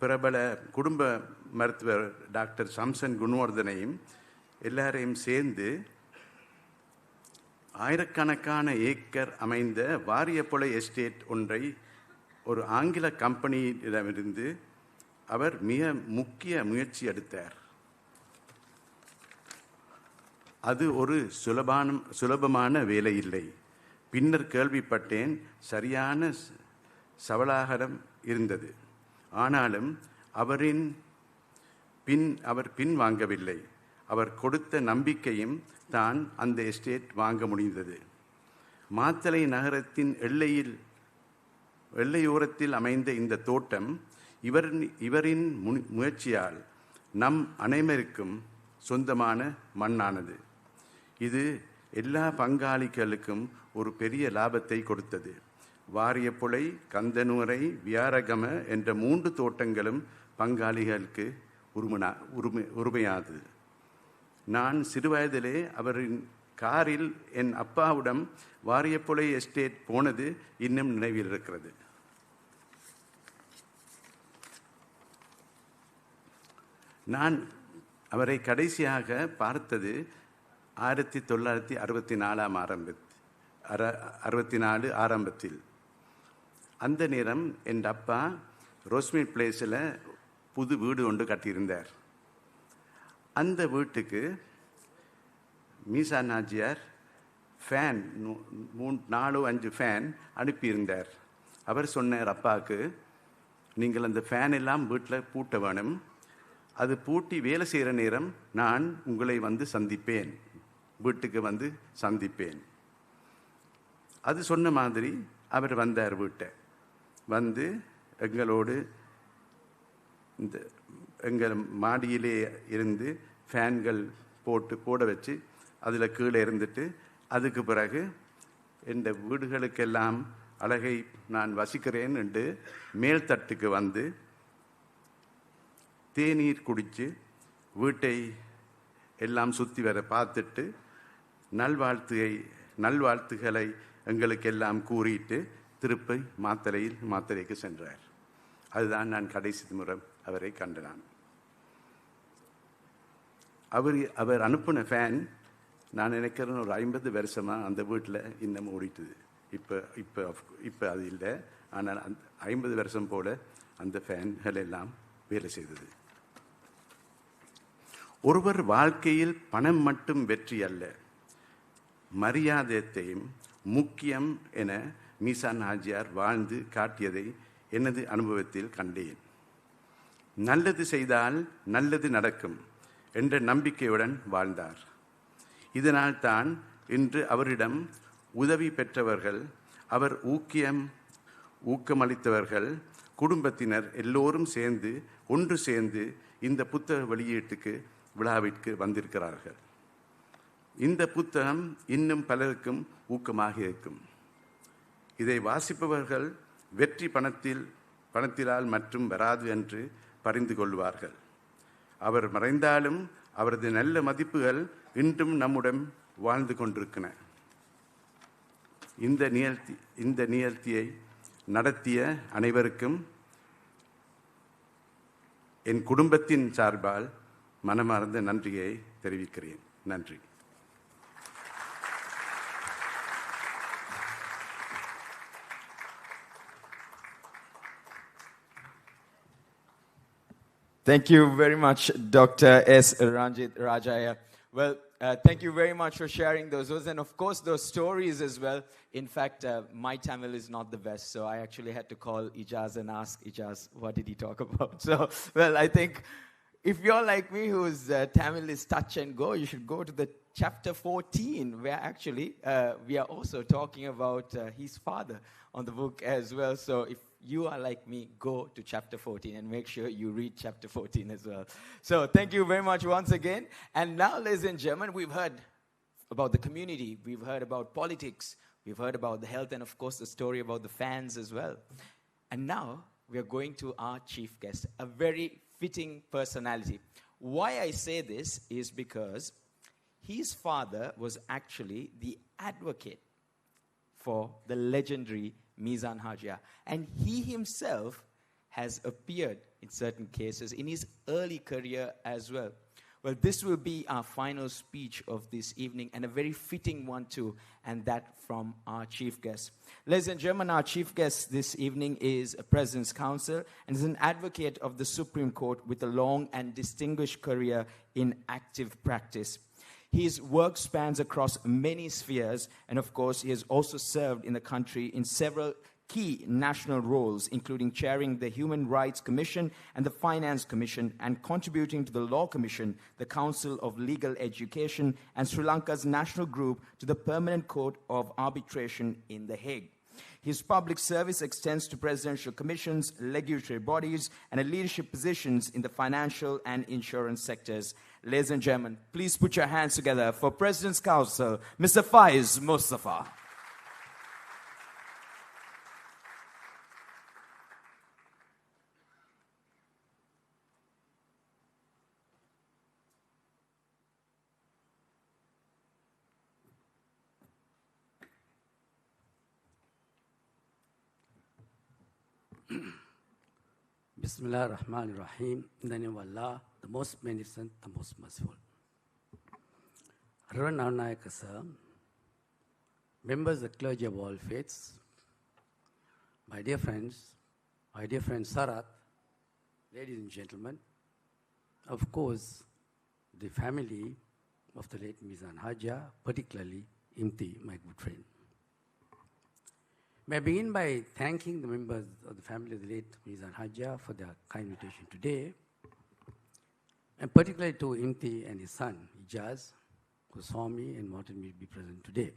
பிரபல குடும்ப மருத்துவர் டாக்டர் சம்சன் குணவர்தனையும் எல்லாரையும் சேர்ந்து ஆயிரக்கணக்கான ஏக்கர் அமைந்த வாரியப்பொலை எஸ்டேட் ஒன்றை ஒரு ஆங்கில கம்பெனியிடமிருந்து அவர் மிக முக்கிய முயற்சி எடுத்தார். அது ஒரு சுலபமான வேலை இல்லை. பின்னர் கேள்விப்பட்டேன், சரியான சவலாகரம் இருந்தது. ஆனாலும் அவர் பின் வாங்கவில்லை. அவர் கொடுத்த நம்பிக்கையும் தான் அந்த எஸ்டேட் வாங்க முடிந்தது. மாத்தளை நகரத்தின் எல்லையோரத்தில் அமைந்த இந்த தோட்டம் இவரின் முயற்சியால் நம் அனைவருக்கும் சொந்தமான மண்ணானது. இது எல்லா பங்காளிகளுக்கும் ஒரு பெரிய லாபத்தை கொடுத்தது. வாரியப்பொலை, கந்தனூரை, வியாரகம என்ற 3 தோட்டங்களும் பங்காளிகளுக்கு உரிமையானது. நான் சிறுவயதிலே அவரின் காரில் என் அப்பாவிடம் வாரியப்பொலை எஸ்டேட் போனது இன்னும் நினைவில் இருக்கிறது. நான் அவரை கடைசியாக பார்த்தது 1964 ஆரம்பத்தில். அந்த நேரம் என் அப்பா ரோஸ்மில் பிளேஸில் புது வீடு ஒன்று கட்டியிருந்தார். அந்த வீட்டுக்கு மீசான் ஹாஜியார் ஃபேன் 4-5 ஃபேன் அனுப்பியிருந்தார். அவர் சொன்னார் அப்பாவுக்கு, நீங்கள் அந்த ஃபேன் எல்லாம் வீட்டில் பூட்ட வேணும். அது பூட்டி வேலை செய்கிற நேரம் நான் உங்களை வந்து சந்திப்பேன், வீட்டுக்கு வந்து சந்திப்பேன். அது சொன்ன மாதிரி அவர் வந்தார். வீட்டை வந்து எங்களோடு எங்கள் மாடியிலே இருந்து ஃபேன்கள் போட வச்சு அதில் கீழே இருந்துட்டு, அதுக்கு பிறகு இந்த வீடுகளுக்கெல்லாம் அழகை நான் வசிக்கிறேன் என்று மேல்தட்டுக்கு வந்து தேநீர் குடித்து வீட்டை எல்லாம் சுற்றி வர பார்த்துட்டு நல்வாழ்த்துகளை எங்களுக்கெல்லாம் கூறிட்டு திருப்பி மாத்தளைக்கு சென்றார். அதுதான் நான் கடைசி முறை அவரை கண்டான். அவர் அனுப்பின ஃபேன் நான் நினைக்கிறேன் ஒரு 50 வருஷமாக அந்த வீட்டில் இன்னும் ஓடிட்டுது. இப்போ அது இல்லை. ஆனால் அந்த 50 வருஷம் போல அந்த ஃபேன்கள் எல்லாம் வேலை செய்தது. ஒருவர் வாழ்க்கையில் பணம் மட்டும் வெற்றி அல்ல, மரியாதையையும் முக்கியம் என மீசான் ஹாஜியார் வாழ்ந்து காட்டியதை எனது அனுபவத்தில் கண்டேன். நல்லது செய்தால் நல்லது நடக்கும் என்ற நம்பிக்கையுடன் வாழ்ந்தார். இதனால் தான் இன்று அவரிடம் உதவி பெற்றவர்கள், அவர் ஊக்கமளித்தவர்கள், குடும்பத்தினர் எல்லோரும் ஒன்று சேர்ந்து இந்த புத்தக வெளியீட்டுக்கு விழாவிற்கு வந்திருக்கிறார்கள். இந்த புத்தகம் இன்னும் பலருக்கும் ஊக்கமாக இருக்கும். இதை வாசிப்பவர்கள் வெற்றி பணத்திலால் மற்றும் வராது என்று பரிந்து கொள்வார்கள். அவர் மறைந்தாலும் அவரது நல்ல மதிப்புகள் இன்றும் நம்முடன் வாழ்ந்து கொண்டிருக்கின்றன. இந்த நிகழ்ச்சியை நடத்திய அனைவருக்கும் என் குடும்பத்தின் சார்பால் மனமார்ந்த நன்றியை தெரிவிக்கிறேன். நன்றி. Thank you very much, Dr. S. Ranjit Rajaya. Well, thank you very much for sharing those. And of course, those stories as well. In fact, my Tamil is not the best, so I actually had to call Ijaz and ask Ijaz, what did he talk about? So, well, I think if you're like me, whose Tamil is touch and go, you should go to the chapter 14, where actually we are also talking about his father on the book as well. So if you are like me, go to chapter 14 and make sure you read chapter 14 as well. So thank you very much once again. And now, ladies and gentlemen, we've heard about the community. We've heard about politics. We've heard about the health and, of course, the story about the fans as well. And now we are going to our chief guest, a very fitting personality. Why I say this is because his father was actually the advocate for the legendary Meezan HAJIAR. And he himself has appeared in certain cases in his early career as well. Well, this will be our final speech of this evening, and a very fitting one too, and that from our chief guest. Ladies and gentlemen, our chief guest this evening is a President's Counsel and is an advocate of the Supreme Court with a long and distinguished career in active practice. His work spans across many spheres, and of course, he has also served in the country in several key national roles, including chairing the Human Rights Commission and the Finance Commission, and contributing to the Law Commission, the Council of Legal Education, and Sri Lanka's national group to the Permanent Court of Arbitration in The Hague. His public service extends to presidential commissions, legislative bodies, and leadership positions in the financial and insurance sectors. Ladies and gentlemen, please put your hands together for President's Counsel, Mr. Faiz Mustafa. Bismillah ar-Rahman ar-Rahim. In the name of Allah, the most beneficent, the most merciful. Reverend Anunayaka sir, members of the clergy of all faiths, my dear friend Sarat, ladies and gentlemen, of course, the family of the late Meezan HAJIAR, particularly Imti, my good friend. May I begin by thanking the members of the family of the late Meezan HAJIAR for their kind invitation today, and particularly to Imti and his son, Ijaz, who saw me and wanted me to be present today.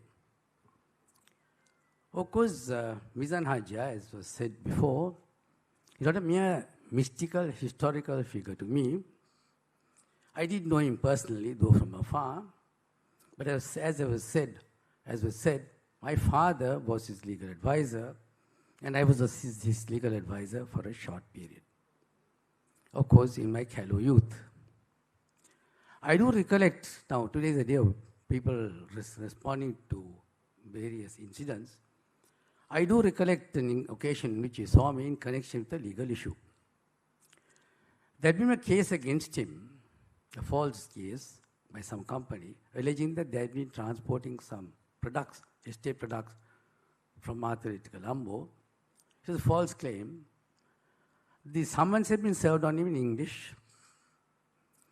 Of course, Meezan HAJIAR, as was said before, is not a mere mystical, historical figure to me. I did know him personally, though from afar, but as was said, my father was his legal advisor, and I was his legal advisor for a short period. Of course, in my callow youth. I do recollect, now today is a day of people responding to various incidents. I do recollect an occasion in which he saw me in connection with a legal issue. There had been a case against him, a false case by some company, alleging that they had been transporting some products, estate products, from Mathuri to Colombo. It was a false claim. The summons had been served on him in English.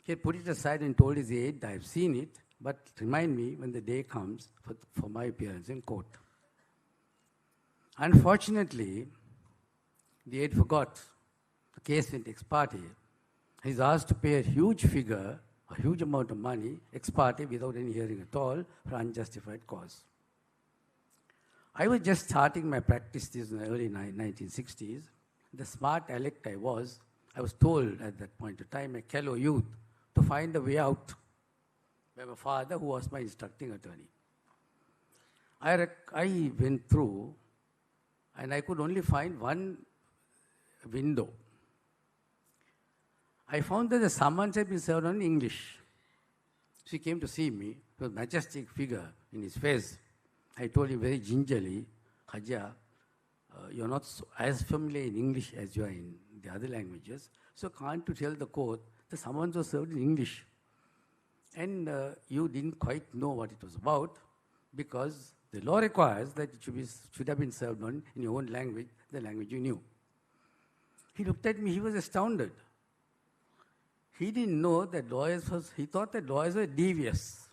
He had put it aside and told his aide, I have seen it, but remind me when the day comes for my appearance in court. Unfortunately, the aide forgot. The case went ex parte. He's asked to pay a huge figure, a huge amount of money, ex parte, without any hearing at all, for unjustified cause. I was just starting my practice in the early 1960s. The smart aleck I was told at that point of time, a callow youth, to find a way out by my father, who was my instructing attorney. I went through, and I could only find one window. I found that the summons had been served on English. She came to see me. It was a majestic figure in his face. I told him very gingerly, Hajiara, you're not as familiar in English as you are in the other languages, so can't you tell the court the summons was served in English? And you didn't quite know what it was about, because the law requires that it should have been served on in your own language, the language you knew. He looked at me, he was astounded. He didn't know that he thought that lawyers were devious.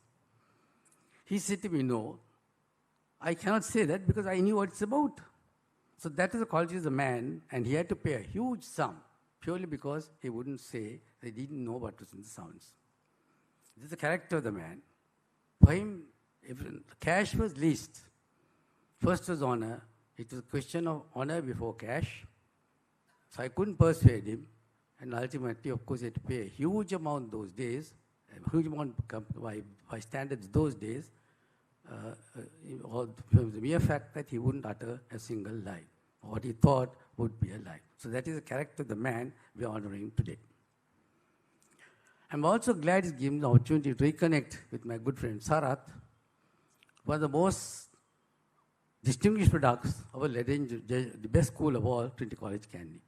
He said to me, no, I cannot say that because I knew what it's about. So that is the quality of the man, and he had to pay a huge sum purely because he wouldn't say that he didn't know what was in the sounds. This is the character of the man. For him, if cash was least. First was honor. It was a question of honor before cash. So I couldn't persuade him, and ultimately, of course, he had to pay a huge amount those days, a huge amount by standards those days, the mere fact that he wouldn't utter a single lie, or what he thought would be a lie. So that is the character of the man we are honoring today. I'm also glad he's given the opportunity to reconnect with my good friend Sarat, one of the most distinguished products of the best school of all, Trinity College, Kandy.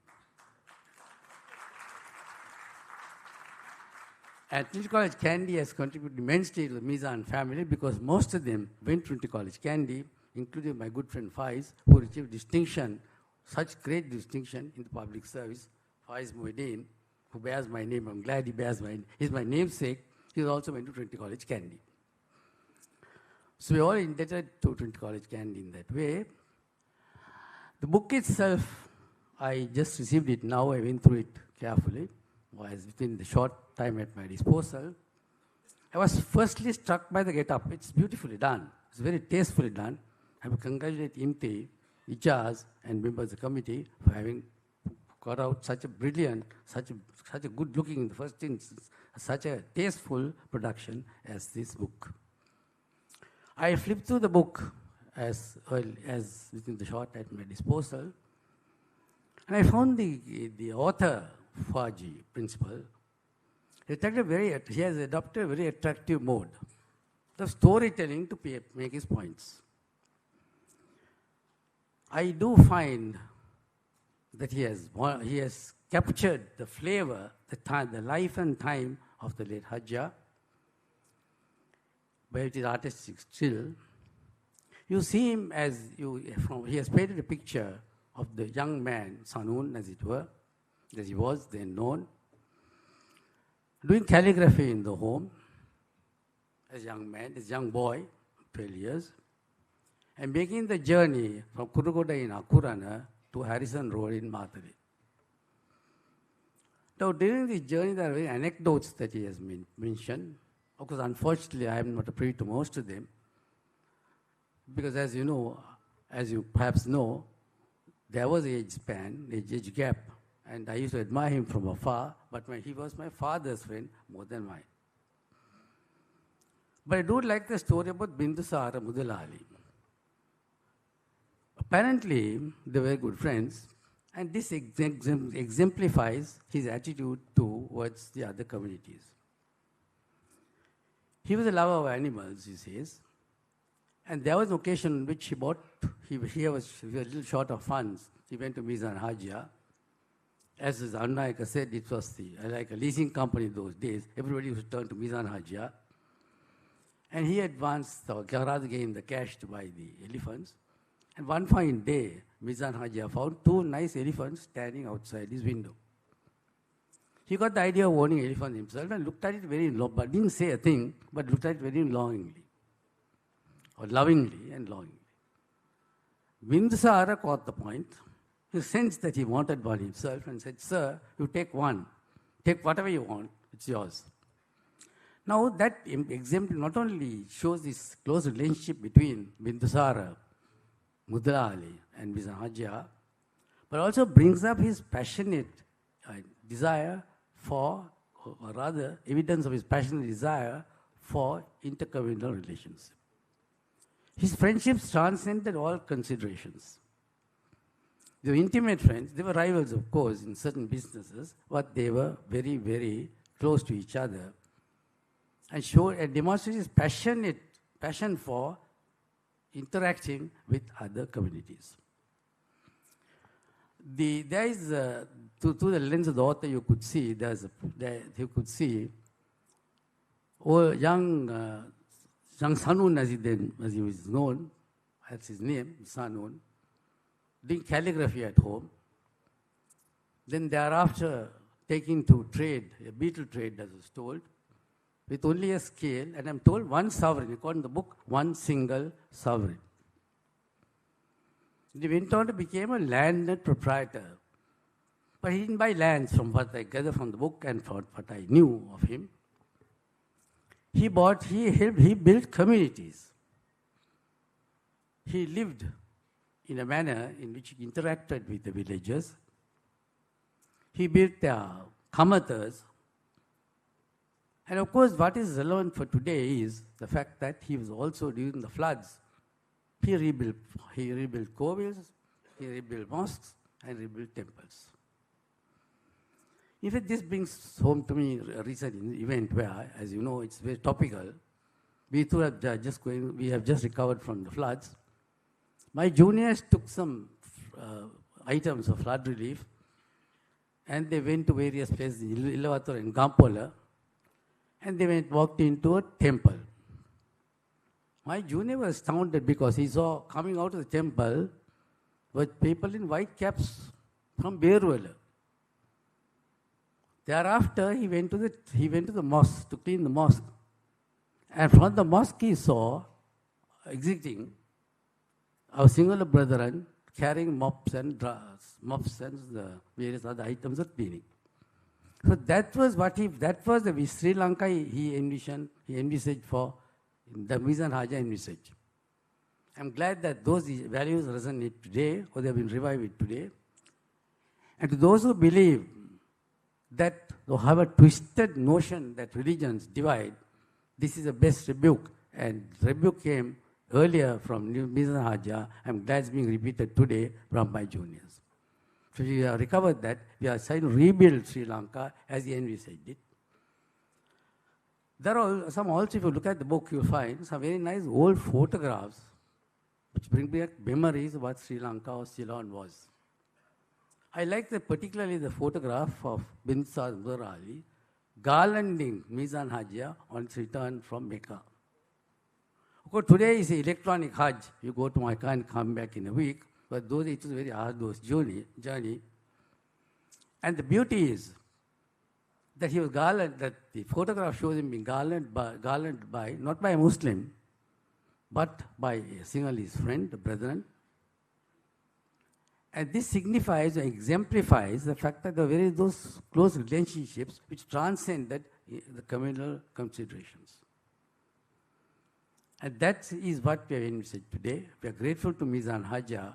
And Trinity College Kandy has contributed immensely to the Meezan family because most of them went to Trinity College Kandy, including my good friend Faiz, who received distinction, such great distinction in the public service. Faiz Muhyiddin, who bears my name, I'm glad he bears my name. He's my namesake. He also went to Trinity College Kandy. So we're all indebted to Trinity College Kandy in that way. The book itself, I just received it now. I went through it carefully. Was within the short time at my disposal. I was firstly struck by the get-up. It's beautifully done. It's very tastefully done. I would congratulate Imti, Ijaz, and members of the committee for having got out such a brilliant, such a good-looking, in the first instance, such a tasteful production as this book. I flipped through the book as early as within the short at my disposal, and I found the author, Faji principle, he has adopted a very attractive mode of storytelling to make his points. I do find that he has captured the flavor, the life and time of the late Hajiara, but it is artistic still. You see him he has painted a picture of the young man, Sanun, as it were, as he was then known, doing calligraphy in the home as a young man, as a young boy, 12 years, and making the journey from Kurugoda in Akurana to Harrison Road in Matari. Now, during this journey, there are very anecdotes that he has mentioned. Of course, unfortunately, I am not privy to most of them, because as you perhaps know, there was age span, age gap, and I used to admire him from afar, but he was my father's friend more than mine. But I do like the story about Bindusara Mudalali. Apparently, they were good friends, and this exemplifies his attitude towards the other communities. He was a lover of animals, he says, and there was an occasion on which he was a little short of funds. He went to Meezan HAJIAR. As Anunayaka said, it was like a leasing company those days. Everybody used to turn to Meezan HAJIAR. And he advanced, or rather gave him the cash to buy the elephants. And one fine day, Meezan HAJIAR found 2 nice elephants standing outside his window. He got the idea of owning elephants himself and looked at it very long, but didn't say a thing, but looked at it very longingly, or lovingly and longingly. Bindusara caught the point. He sensed that he wanted one himself and said, "Sir, you take one. Take whatever you want, it's yours." Now that example not only shows this close relationship between Bindusara, Mudalali and Meezan HAJIAR, but also brings up his passionate desire for, or rather evidence of his passionate desire for intercommunal relations. His friendships transcended all considerations. They were intimate friends. They were rivals, of course, in certain businesses, but they were very, very close to each other and showed and demonstrated his passion for interacting with other communities. There is, through the lens of the author, you could see, young Sanun, as he was known, that's his name, Sanun, doing calligraphy at home. Then thereafter taking to trade, a beetle trade, as was told, with only a scale, and I'm told 1 sovereign, according to the book, 1 single sovereign. He went on to become a landed proprietor. But he didn't buy lands, from what I gather from the book and from what I knew of him. He built communities. He lived in a manner in which he interacted with the villagers. He built their kamatas. And of course, what is relevant for today is the fact that he was also, during the floods, he rebuilt kovils, he rebuilt mosques, and rebuilt temples. In fact, this brings home to me a recent event where, as you know, it's very topical. We have just recovered from the floods. My juniors took some items of flood relief, and they went to various places in Ilavathur and Gampola, and they walked into a temple. My junior was astounded because he saw coming out of the temple were people in white caps from Berwala. Thereafter, he went to the mosque to clean the mosque. And from the mosque he saw, exiting, our singular brethren carrying mops and the various other items of cleaning. So that was the Sri Lanka he envisaged for the Meezan HAJIAR envisaged. I'm glad that those values resonate today, or they have been revived today. And to those who believe that, who have a twisted notion that religions divide, this is the best rebuke. And the rebuke came earlier from Meezan HAJIAR. I'm glad it's being repeated today from my juniors. So we have recovered that. We are trying to rebuild Sri Lanka as he envisaged it. There are some also, if you look at the book, you'll find some very nice old photographs which bring back memories of what Sri Lanka or Ceylon was. I like particularly the photograph of bin Saad Murali garlanding Meezan HAJIAR on its return from Mecca. Of course, today is the electronic Hajj. You go to Mecca and come back in a week, but those it was a very arduous journey. And the beauty is that he was that the photograph shows him being garlanded by, not by a Muslim, but by a single his friend, the brethren. And this signifies or exemplifies the fact that there are those close relationships which transcended the communal considerations. And that is what we have envisaged today. We are grateful to Meezan HAJIAR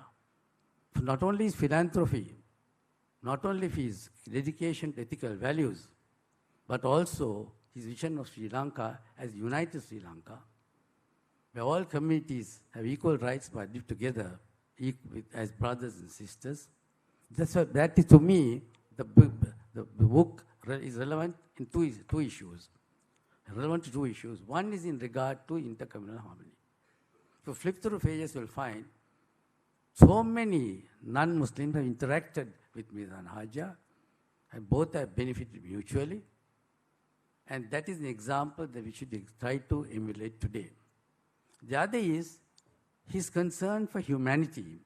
for not only his philanthropy, not only for his dedication to ethical values, but also his vision of Sri Lanka as united Sri Lanka, where all communities have equal rights but live together as brothers and sisters. That is, to me, the book is relevant in two issues. Relevant to two issues. One is in regard to intercommunal harmony. If you flip through pages, you'll find so many non-Muslims have interacted with Meezan HAJIAR, and both have benefited mutually. And that is an example that we should try to emulate today. The other is his concern for humanity.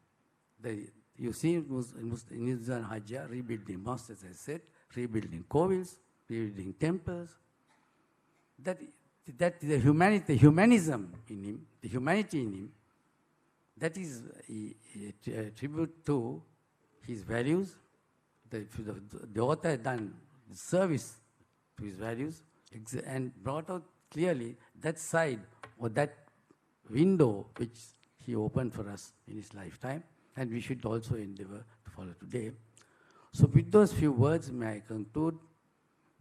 You see in Meezan HAJIAR, rebuilding mosques, as I said, rebuilding kovils, rebuilding temples. That the humanism in him, the humanity in him, that is a tribute to his values. The author had done service to his values and brought out clearly that side or that window which he opened for us in his lifetime, and we should also endeavor to follow today. So with those few words, may I conclude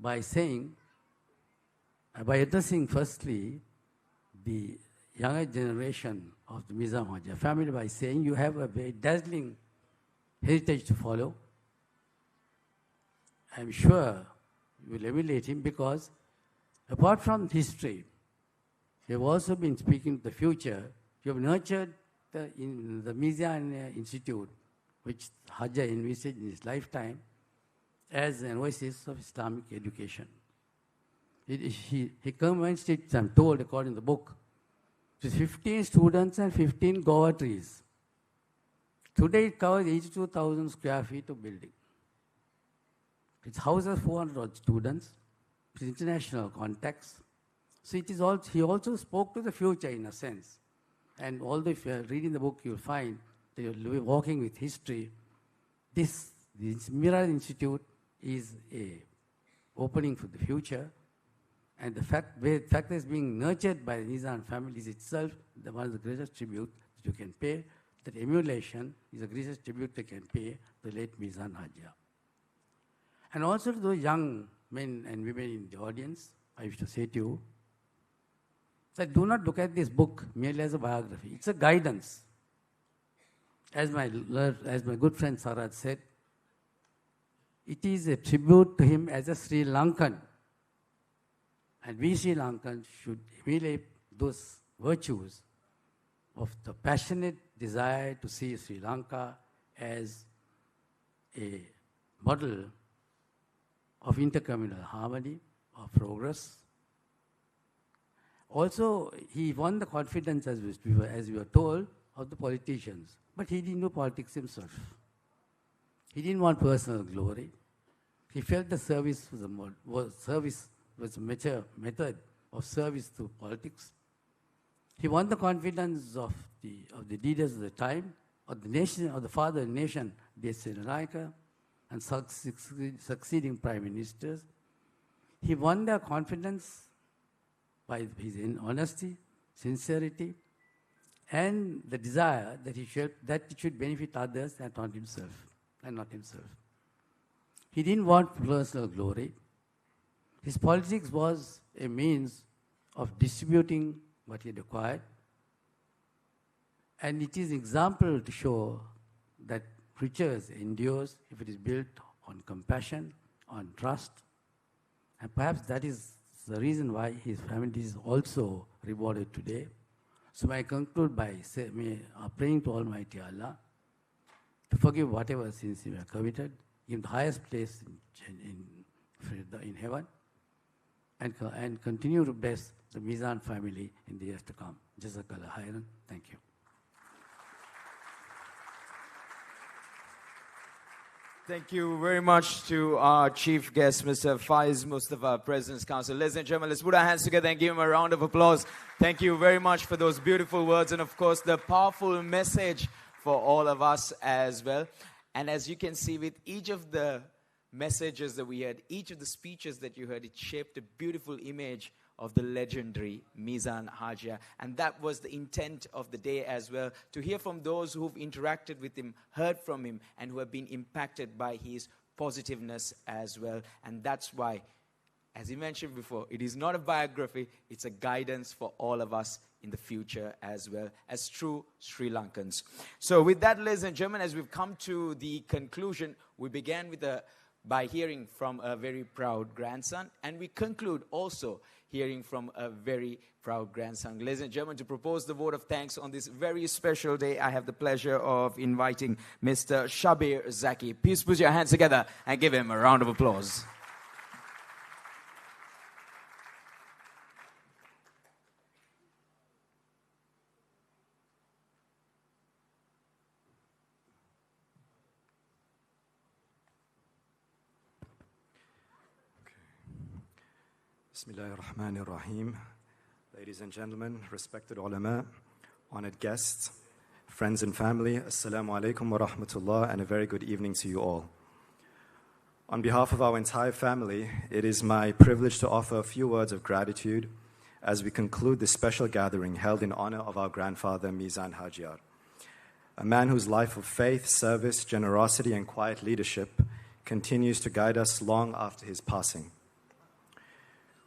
by saying, by addressing firstly the younger generation of the Meezan HAJIAR family by saying you have a very dazzling heritage to follow. I'm sure you will emulate him because apart from history, you have also been speaking to the future. You have nurtured in the Meezan Institute, which HAJIAR envisaged in his lifetime as an oasis of Islamic education. He commenced it, I'm told, according to the book, to 15 students and 15 guava trees. Today it covers 82,000 square feet of building. It houses 400 students, with international contacts. So it is also, he also spoke to the future in a sense. And although if you are reading the book, you'll find that you're walking with history. This MERATINE Institute is a opening for the future. And the fact that it's being nurtured by the Meezan family is itself one of the greatest tribute that you can pay. That emulation is the greatest tribute you can pay to the late Meezan HAJIAR. And also to those young men and women in the audience, I wish to say to you that do not look at this book merely as a biography. It's a guidance. As my good friend Sarat said, it is a tribute to him as a Sri Lankan. And we Sri Lankans should emulate those virtues of the passionate desire to see Sri Lanka as a model of intercommunal harmony, of progress, Also, he won the confidence, as we were told, of the politicians. But he didn't do politics himself. He didn't want personal glory. He felt the service was a mature method of service to politics. He won the confidence of the leaders of the time, of the nation, of the father of the nation, Anunayaka, and succeeding prime ministers. He won their confidence by his honesty, sincerity, and the desire that he should benefit others and not himself. He didn't want personal glory. His politics was a means of distributing what he had acquired, and it is an example to show that riches endures if it is built on compassion, on trust, and perhaps that is the reason why his family is also rewarded today. So I conclude by praying to Almighty Allah to forgive whatever sins he may have committed, give the highest place in heaven, and continue to bless the Meezan family in the years to come. Jazakallah khairan. Thank you. Thank you very much to our chief guest, Mr. Faiz Mustafa, President's Council. Ladies and gentlemen, let's put our hands together and give him a round of applause. Thank you very much for those beautiful words and, of course, the powerful message for all of us as well. And as you can see, with each of the messages that we heard, each of the speeches that you heard, it shaped a beautiful image of the legendary Meezan HAJIAR. And that was the intent of the day as well, to hear from those who've interacted with him, heard from him, and who have been impacted by his positiveness as well. And that's why, as he mentioned before, it is not a biography, it's a guidance for all of us in the future as well, as true Sri Lankans. So with that, ladies and gentlemen, as we've come to the conclusion, we began with by hearing from a very proud grandson, and we conclude also hearing from a very proud grandson. Ladies and gentlemen, to propose the vote of thanks on this very special day, I have the pleasure of inviting Mr. Shabir Zaki. Please put your hands together and give him a round of applause. Bismillahirrahmanirrahim. Ladies and gentlemen, respected ulama, honored guests, friends and family, assalamu alaikum wa rahmatullah, and a very good evening to you all. On behalf of our entire family, it is my privilege to offer a few words of gratitude as we conclude this special gathering held in honor of our grandfather Meezan HAJIAR, a man whose life of faith, service, generosity, and quiet leadership continues to guide us long after his passing.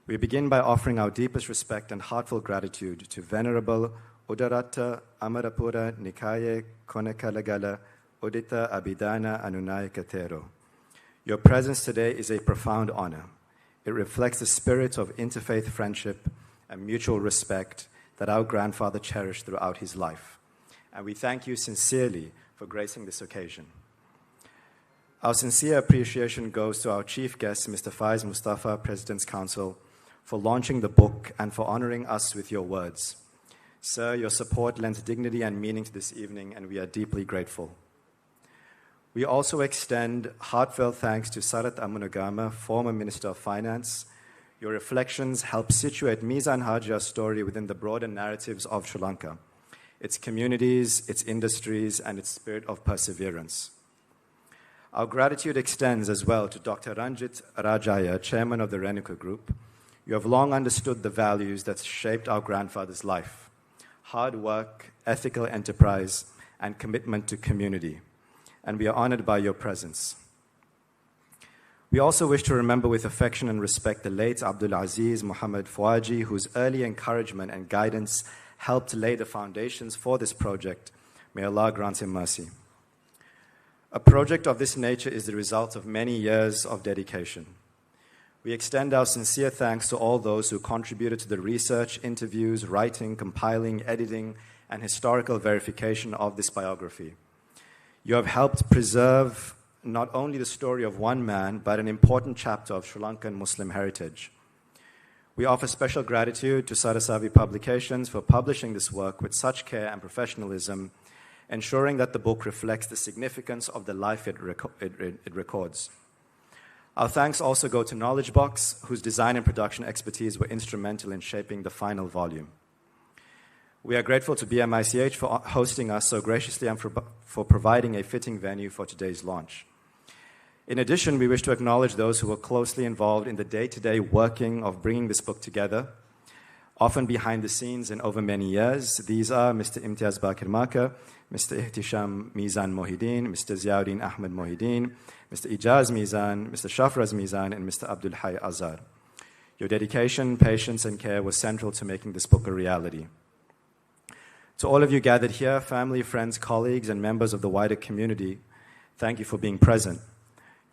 We begin by offering our deepest respect and heartfelt gratitude to Venerable Uddarata Amarapura Nikaye Konekalagala Udita Abhidana Anunayaka Thero. Your presence today is a profound honor. It reflects the spirit of interfaith friendship and mutual respect that our grandfather cherished throughout his life. And we thank you sincerely for gracing this occasion. Our sincere appreciation goes to our chief guest, Mr. Faiz Mustafa, President's Council, for launching the book and for honoring us with your words. Sir, your support lends dignity and meaning to this evening, and we are deeply grateful. We also extend heartfelt thanks to Sarat Amunogama, former Minister of Finance. Your reflections help situate Meezan HAJIAR's story within the broader narratives of Sri Lanka, its communities, its industries, and its spirit of perseverance. Our gratitude extends as well to Dr. Ranjit Rajaya, Chairman of the Renuka Group. You have long understood the values that shaped our grandfather's life: hard work, ethical enterprise, and commitment to community. And we are honored by your presence. We also wish to remember with affection and respect the late Abdul Aziz Muhammad Fouaji, whose early encouragement and guidance helped lay the foundations for this project. May Allah grant him mercy. A project of this nature is the result of many years of dedication. We extend our sincere thanks to all those who contributed to the research, interviews, writing, compiling, editing, and historical verification of this biography. You have helped preserve not only the story of one man, but an important chapter of Sri Lankan Muslim heritage. We offer special gratitude to Sarasavi Publications for publishing this work with such care and professionalism, ensuring that the book reflects the significance of the life it records. Our thanks also go to Knowledge Box, whose design and production expertise were instrumental in shaping the final volume. We are grateful to BMICH for hosting us so graciously and for providing a fitting venue for today's launch. In addition, we wish to acknowledge those who were closely involved in the day-to-day working of bringing this book together, often behind the scenes and over many years. These are Mr. Imtiaz Bakir Maka, Mr. Ihtisham Meezan Mohideen, Mr. Ziauddin Ahmed Mohideen, Mr. Ijaz Meezan, Mr. Shafraz Meezan, and Mr. Abdul Hay Azhar. Your dedication, patience, and care was central to making this book a reality. To all of you gathered here, family, friends, colleagues, and members of the wider community, thank you for being present.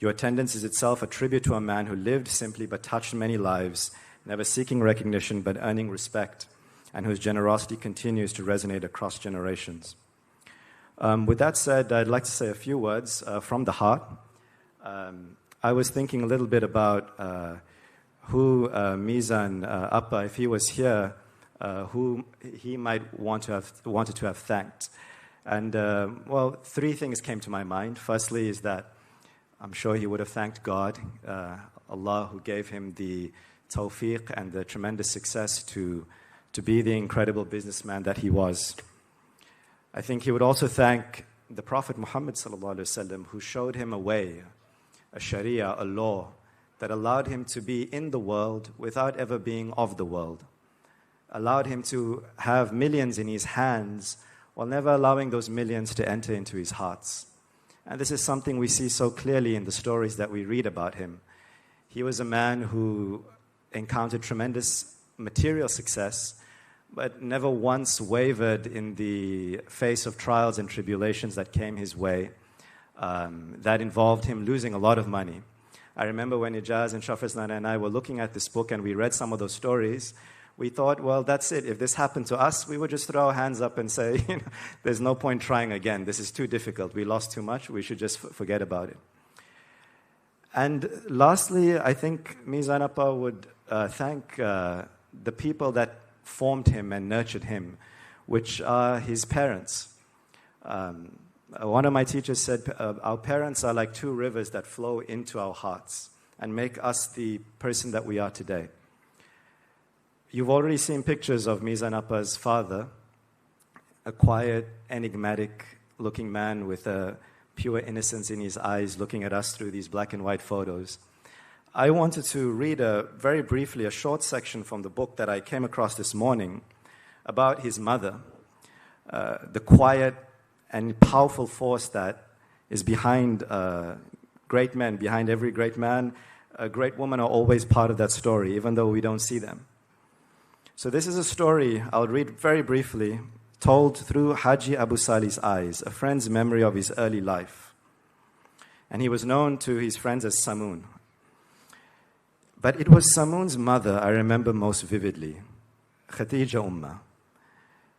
Your attendance is itself a tribute to a man who lived simply but touched many lives, never seeking recognition but earning respect, and whose generosity continues to resonate across generations. With that said, I'd like to say a few words from the heart. I was thinking a little bit about who Meezan Appa, if he was here, who he might wanted to have thanked. And, well, three things came to my mind. Firstly is that I'm sure he would have thanked God, Allah, who gave him the tawfiq and the tremendous success to be the incredible businessman that he was. I think he would also thank the Prophet Muhammad sallallahu alaihi wasallam, who showed him a way, a sharia, a law that allowed him to be in the world without ever being of the world, allowed him to have millions in his hands while never allowing those millions to enter into his hearts. And this is something we see so clearly in the stories that we read about him. He was a man who encountered tremendous material success, but never once wavered in the face of trials and tribulations that came his way, that involved him losing a lot of money. I remember when Ijaz and Shafraz Nana and I were looking at this book and we read some of those stories, we thought, well, that's it. If this happened to us, we would just throw our hands up and say, there's no point trying again. This is too difficult. We lost too much. We should just forget about it. And lastly, I think Meezan Appa would thank the people that formed him and nurtured him, which are his parents. One of my teachers said, our parents are like two rivers that flow into our hearts and make us the person that we are today. You've already seen pictures of Meezan Appa's father, a quiet, enigmatic-looking man with a pure innocence in his eyes looking at us through these black and white photos. I wanted to read very briefly a short section from the book that I came across this morning about his mother, the quiet and powerful force that is behind great men, behind every great man. A great woman are always part of that story, even though we don't see them. So this is a story I'll read very briefly, told through Haji Abu Salih's eyes, a friend's memory of his early life. And he was known to his friends as Samoon. But it was Samoon's mother I remember most vividly, Khadija Ummah.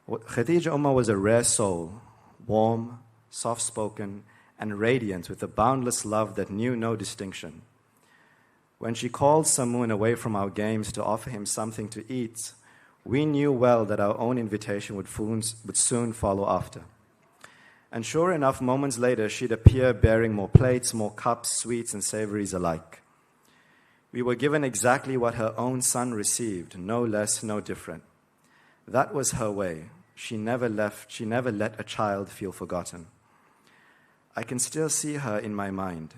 Khadija Ummah was a rare soul, warm, soft-spoken, and radiant with a boundless love that knew no distinction. When she called Samoon away from our games to offer him something to eat, we knew well that our own invitation would soon follow after. And sure enough, moments later, she'd appear bearing more plates, more cups, sweets, and savories alike. We were given exactly what her own son received, no less, no different. That was her way. She never let a child feel forgotten. I can still see her in my mind,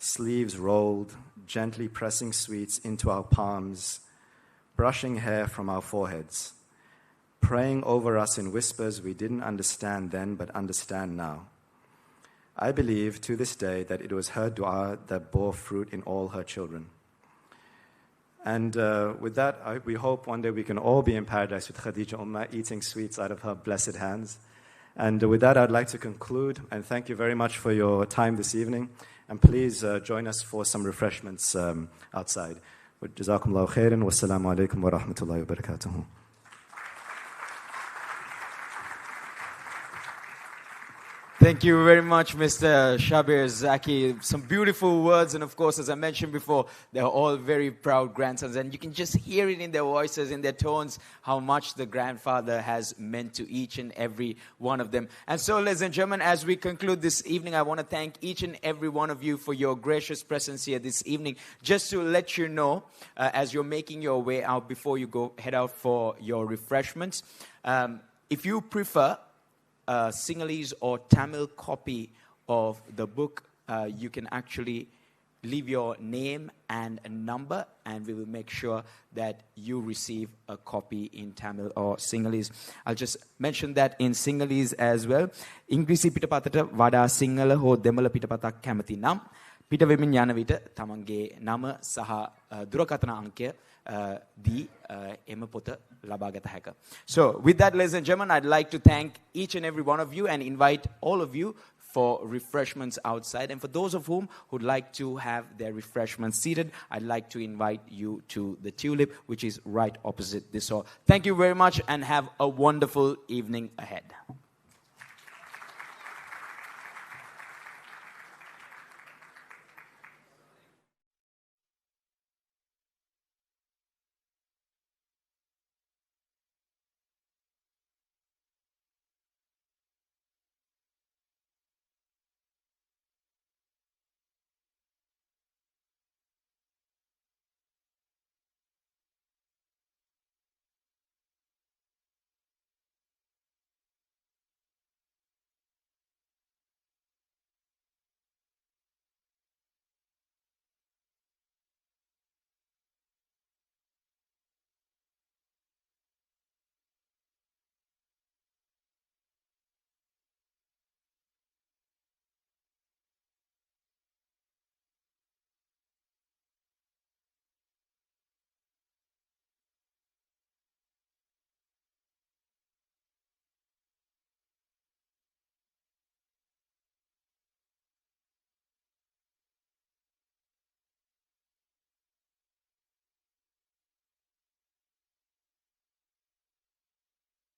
sleeves rolled, gently pressing sweets into our palms, brushing hair from our foreheads, praying over us in whispers we didn't understand then but understand now. I believe to this day that it was her dua that bore fruit in all her children. And with that, we hope one day we can all be in paradise with Khadija Ummah, eating sweets out of her blessed hands. And with that, I'd like to conclude and thank you very much for your time this evening. And please join us for some refreshments outside. Jazakumullahu khairan. Wassalamu alaikum wa rahmatullahi wa barakatuhu. Thank you very much, Mr. Shabir Zaki. Some beautiful words, and of course, as I mentioned before, they're all very proud grandsons, and you can just hear it in their voices, in their tones, how much the grandfather has meant to each and every one of them. And so, ladies and gentlemen, as we conclude this evening, I want to thank each and every one of you for your gracious presence here this evening. Just to let you know, as you're making your way out before you head out for your refreshments, if you prefer Sinhalese or Tamil copy of the book, you can actually leave your name and a number, and we will make sure that you receive a copy in Tamil or Sinhalese. I'll just mention that in Sinhalese as well. ඉංග්‍රීසි පිටපතට වඩා සිංහල හෝ දෙමළ පිටපතක් කැමති නම් පිට වෙමින් යන විට තමන්ගේ නම සහ දුරකථන අංකය දී එම පොත ලබාගත හැක. So with that, ladies and gentlemen, I'd like to thank each and every one of you and invite all of you for refreshments outside. And for those of whom who'd like to have their refreshments seated, I'd like to invite you to the Tulip, which is right opposite this hall. Thank you very much and have a wonderful evening ahead.